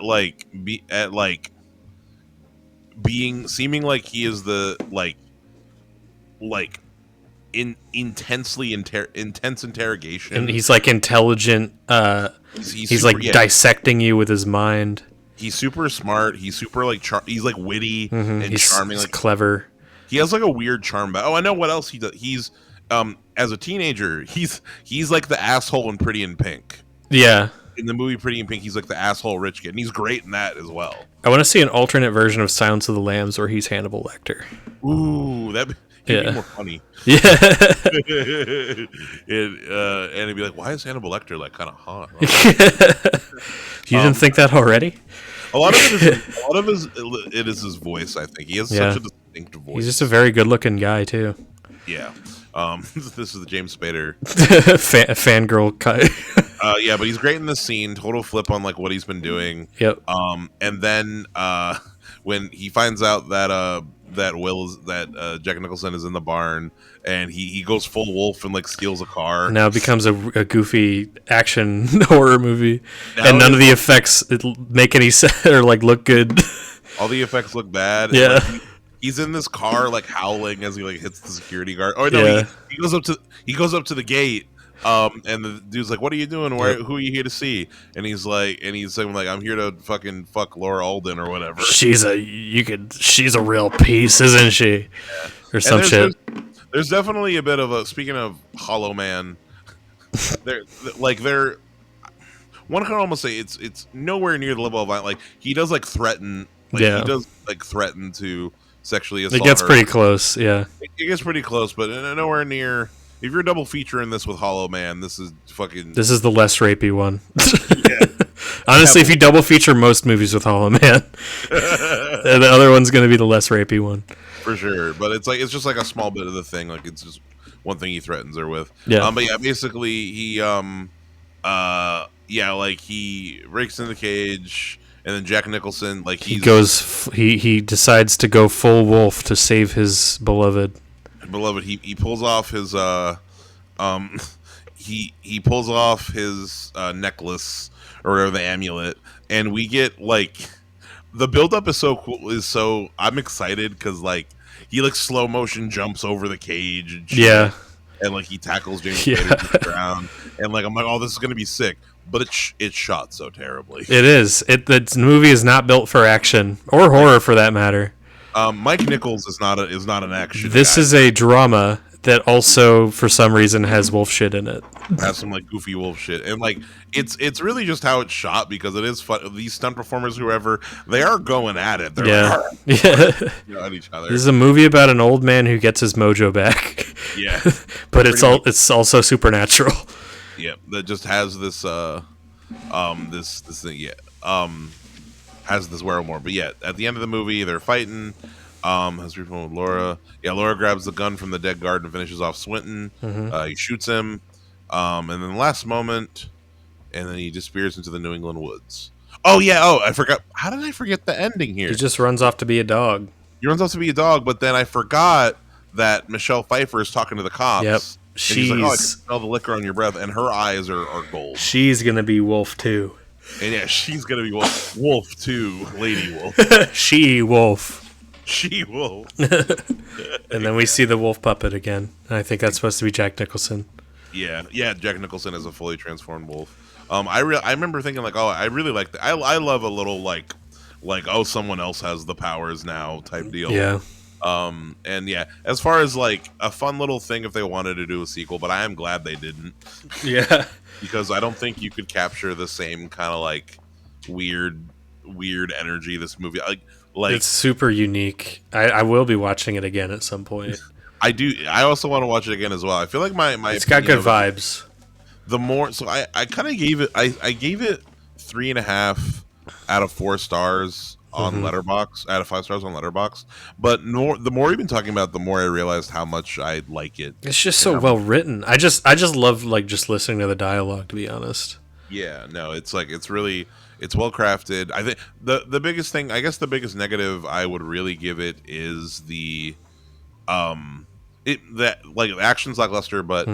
seeming like he is the intense interrogation, and he's like intelligent. He's like dissecting you with his mind. He's super smart. He's super he's like witty and he's charming. He's clever. He has like a weird charm. Oh, I know what else he does. He's as a teenager, he's like the asshole in Pretty in Pink. Yeah. In the movie Pretty in Pink, he's like the asshole rich kid, and he's great in that as well. I want to see an alternate version of Silence of the Lambs where he's Hannibal Lecter. Ooh, that'd be more funny. Yeah. And it'd be like, why is Hannibal Lecter like kind of hot? You didn't think that already? A lot of it is his voice. I think he has such a distinct voice. He's just a very good-looking guy too. Yeah. This is the James Spader fangirl cut. Yeah, but he's great in this scene. Total flip on like what he's been doing. Yep. And then when he finds out that Jack Nicholson is in the barn, and he goes full wolf and like steals a car. Now it becomes a goofy action horror movie, and none of the effects make any sense or like look good. All the effects look bad. Yeah. And, like, he's in this car like howling as he like hits the security guard. Oh no, he goes up to the gate. And the dude's like, "What are you doing? Who are you here to see?" And he's saying like, "I'm here to fucking fuck Laura Alden or whatever." She's a real piece, isn't she? Yeah. Or some shit. There's definitely a bit of a, speaking of Hollow Man, one can almost say it's nowhere near the level of like he does like threaten, he does like threaten to sexually assault. It gets her. pretty close, yeah. It gets pretty close, but nowhere near. If you're double featuring this with Hollow Man, this is the less rapey one. Honestly, if you double feature most movies with Hollow Man, the other one's going to be the less rapey one. For sure. But it's just like a small bit of the thing. Like, it's just one thing he threatens her with. Yeah. But yeah, basically he he breaks in the cage, and then Jack Nicholson he decides to go full wolf to save his beloved. He pulls off his he pulls off his necklace or whatever, the amulet, and we get like the buildup is so cool. I'm excited because like he like slow motion jumps over the cage and shit, and like he tackles James Spader to the ground, and like I'm like, oh, this is gonna be sick. But it's shot so terribly. It is. The movie is not built for action or horror for that matter. Mike Nichols is not an action. This guy. is a drama that also, for some reason, has wolf shit in it. Has some like goofy wolf shit, and like it's really just how it's shot because it is fun. These stunt performers, whoever they are, going at it. They're at each other. This is a movie about an old man who gets his mojo back. Yeah, but it's also supernatural. Yeah, that just has this this thing. Yeah, has this werewolf. But yeah, at the end of the movie, they're fighting. Has people with Laura. Yeah, Laura grabs the gun from the dead guard and finishes off Swinton. He shoots him, and then the last moment, and then he disappears into the New England woods. Oh yeah. Oh, I forgot. How did I forget the ending here? He just runs off to be a dog. He runs off to be a dog, but then I forgot that Michelle Pfeiffer is talking to the Yep. cops. And she's like, "Oh, I can smell the liquor on your breath," and her eyes are gold. She's gonna be Wolf too. And yeah, she's gonna be Wolf too, Lady Wolf. She Wolf. She Wolf. And then we see the wolf puppet again. I think that's supposed to be Jack Nicholson. Yeah. Jack Nicholson is a fully transformed wolf. I remember thinking like, oh, I really like that. I love a little like oh, someone else has the powers now type deal. Yeah. And yeah, as far as like a fun little thing if they wanted to do a sequel, but I am glad they didn't. Yeah. Because I don't think you could capture the same kind of like weird energy this movie. Like It's super unique. I will be watching it again at some point. I do. I also want to watch it again as well. I feel like my It's got good opinion of it, vibes. the more so I kind of gave it I gave it 3.5 out of 4 stars on Letterboxd, out of 5 stars on Letterboxd. But the more we've been talking about, the more I realized how much I like it. It's just so well written. I just love like just listening to the dialogue, to be honest. Yeah, no, it's like it's well crafted. I think the biggest thing, I guess the biggest negative I would really give it is the that like action's lackluster, but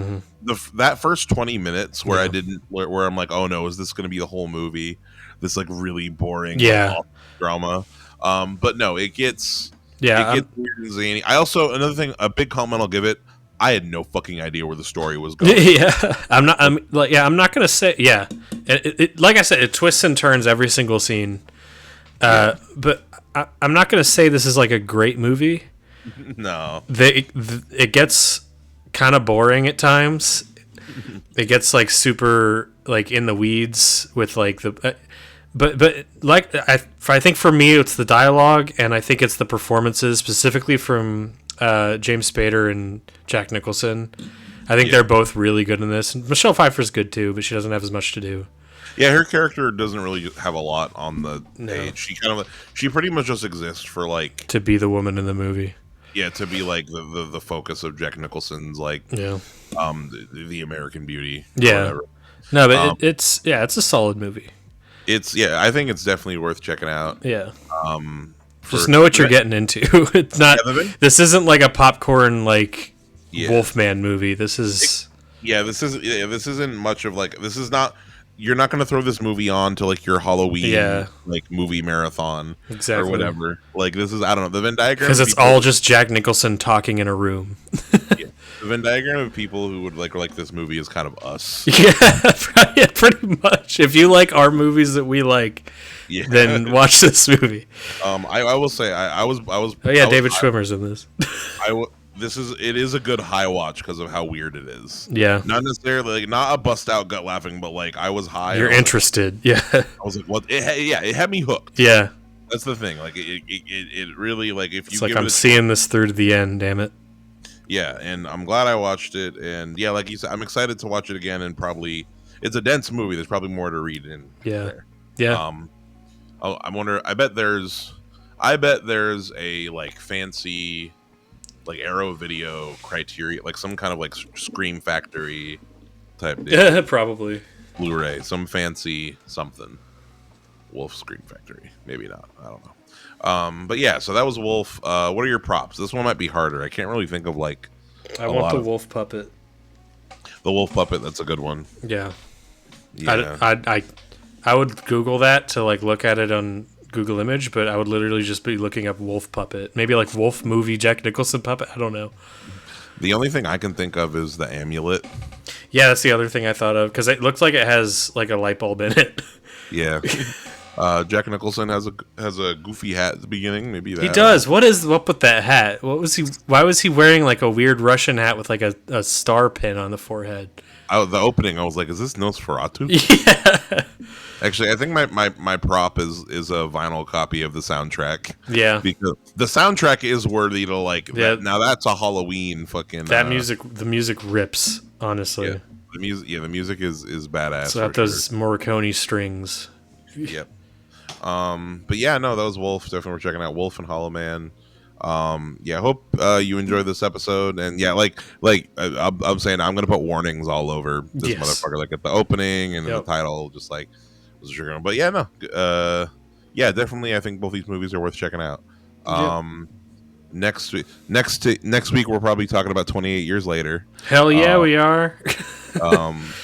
that first 20 minutes where where I'm like, oh no, is this going to be the whole movie? This like really boring drama. But no, it gets weird and zany. I also, another thing, a big comment I'll give it, I had no fucking idea where the story was going. I'm not gonna say it like I said, it twists and turns every single scene. But I'm not gonna say this is like a great movie. No, it gets kind of boring at times. It gets like super like in the weeds with like the but like I think for me it's the dialogue, and I think it's the performances specifically from James Spader and Jack Nicholson. I think they're both really good in this. And Michelle Pfeiffer's good too, but she doesn't have as much to do. Yeah, her character doesn't really have a lot on the page. She pretty much just exists for like to be the woman in the movie. Yeah, to be like the focus of Jack Nicholson's like the American Beauty. Yeah. Whatever. No, but it's a solid movie. I think it's definitely worth checking out. Yeah. Just know what you're getting into. It's not. This isn't like a popcorn like Wolfman movie. This is. This isn't much of like. This is not. You're not going to throw this movie on to like your Halloween like movie marathon or whatever. Like this is, I don't know, the Venn diagram, because it's all just Jack Nicholson talking in a room. The Venn diagram of people who would like this movie is kind of us. Yeah, pretty much. If you like our movies that we like, then watch this movie. I will say I was. Oh yeah, David Schwimmer's in this. It is a good high watch because of how weird it is. Yeah. Not necessarily like not a bust out gut laughing, but like I was high. You're interested. I was like, what? It had me hooked. Yeah. That's the thing. Like it really like if you. It's like I'm seeing this through to the end. Damn it. Yeah, and I'm glad I watched it, and yeah, like you said, I'm excited to watch it again, and probably it's a dense movie. There's probably more to read in. There. I wonder. I bet there's a like fancy. Like Arrow Video criteria, like some kind of like Scream Factory type deal. Probably Blu-ray, some fancy something. Wolf Scream Factory, maybe not. I don't know. But yeah, so that was Wolf. What are your props? This one might be harder. I can't really think of like. I want the wolf puppet. The wolf puppet. That's a good one. Yeah. I would Google that to like look at it on Google image, but I would literally just be looking up wolf puppet, maybe like wolf movie Jack Nicholson puppet. I don't know. The only thing I can think of is the amulet. Yeah, that's the other thing I thought of, because it looks like it has like a light bulb in it. Yeah. Jack Nicholson has a goofy hat at the beginning. Maybe that he does. What with that hat? Why was he wearing like a weird Russian hat with like a star pin on the forehead? The opening, I was like, is this Nosferatu? Yeah. Actually, I think my prop is a vinyl copy of the soundtrack. Yeah, because the soundtrack is worthy to like. Yeah. Now that's a Halloween fucking. That music, the music rips. Honestly, the music is badass. It's got those Morricone strings. Yep. But yeah, no, that was Wolf. Definitely, we're checking out Wolf and Hollow Man. I hope you enjoyed this episode, and yeah, I'm saying I'm gonna put warnings all over this motherfucker, like at the opening and in the title, just like. But yeah, no, definitely. I think both these movies are worth checking out. next week. Next week we're probably talking about 28 years later. Hell yeah, we are.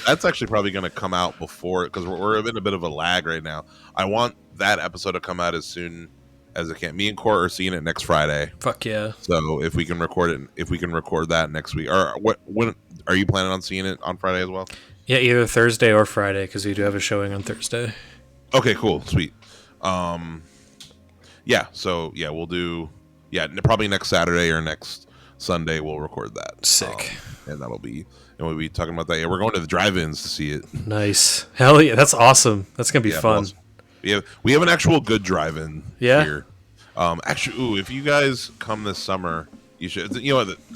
That's actually probably going to come out before, because we're in a bit of a lag right now. I want that episode to come out as soon as it can. Me and Court are seeing it next Friday. Fuck yeah. So if we can record that next week, or when are you planning on seeing it on Friday as well? Yeah, either Thursday or Friday, because we do have a showing on Thursday. Okay, cool, sweet. Yeah, so yeah, we'll do. Yeah, probably next Saturday or next Sunday we'll record that. Sick. And we'll be talking about that. Yeah, we're going to the drive-ins to see it. Nice. Hell yeah, that's awesome. That's gonna be fun. We have an actual good drive-in here. Yeah. If you guys come this summer, you should.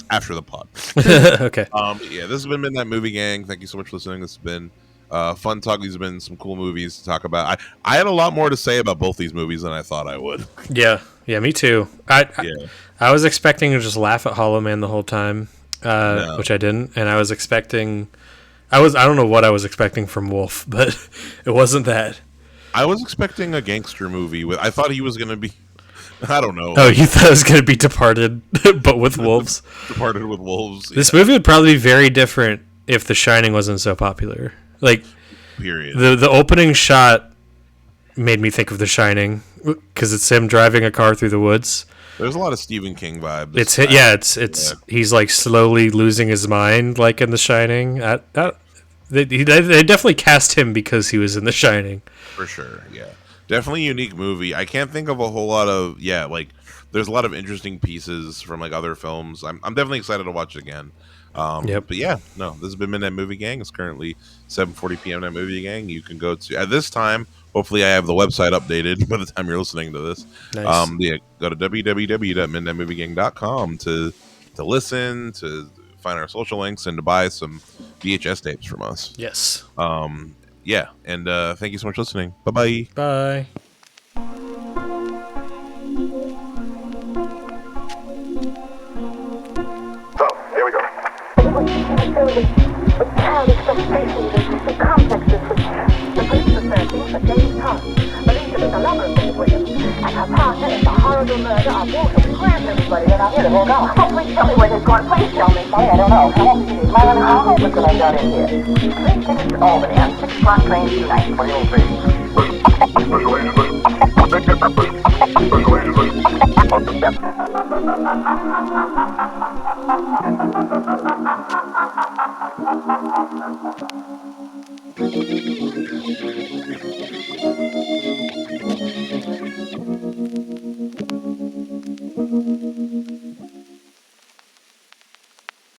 After the pod. Okay. Yeah, this has been Midnight Movie Gang. Thank you so much for listening. This has been fun talk. These have been some cool movies to talk about. I had a lot more to say about both these movies than I thought I would. Yeah, me too. I was expecting to just laugh at Hollow Man the whole time, which I didn't, and I was expecting. I don't know what I was expecting from Wolf, but it wasn't that. I was expecting a gangster movie. I thought he was going to be. I don't know. Oh, you thought it was going to be Departed, but with wolves. Departed with wolves. This movie would probably be very different if The Shining wasn't so popular. Like, period. The opening shot made me think of The Shining because it's him driving a car through the woods. There's a lot of Stephen King vibes. It's he's like slowly losing his mind, like in The Shining. They definitely cast him because he was in The Shining. For sure, yeah. Definitely a unique movie. I can't think of a whole lot of there's a lot of interesting pieces from like other films. I'm definitely excited to watch it again. Yep. But yeah, no, this has been Midnight Movie Gang. It's currently 7:40 p.m. Midnight Movie Gang. You can go to at this time. Hopefully, I have the website updated by the time you're listening to this. Nice. Go to www.midnightmoviegang.com to listen, to find our social links, and to buy some VHS tapes from us. Yes. Yeah, and thank you so much for listening. Bye-bye. Bye. So, here we go. With child expectations and complexes, the police are searching for James Thomas, believed to be the lover of Miss Williams, and her partner in the horrible murder of Walter. Grant everybody that I'm here to hold on. Oh, please tell me where this is going. Please tell me. Sorry, I don't know. How long is it? How long is it I've done in here? 3 tickets to Albany on 6 o'clock train tonight. What do you think? Special agent, special agent.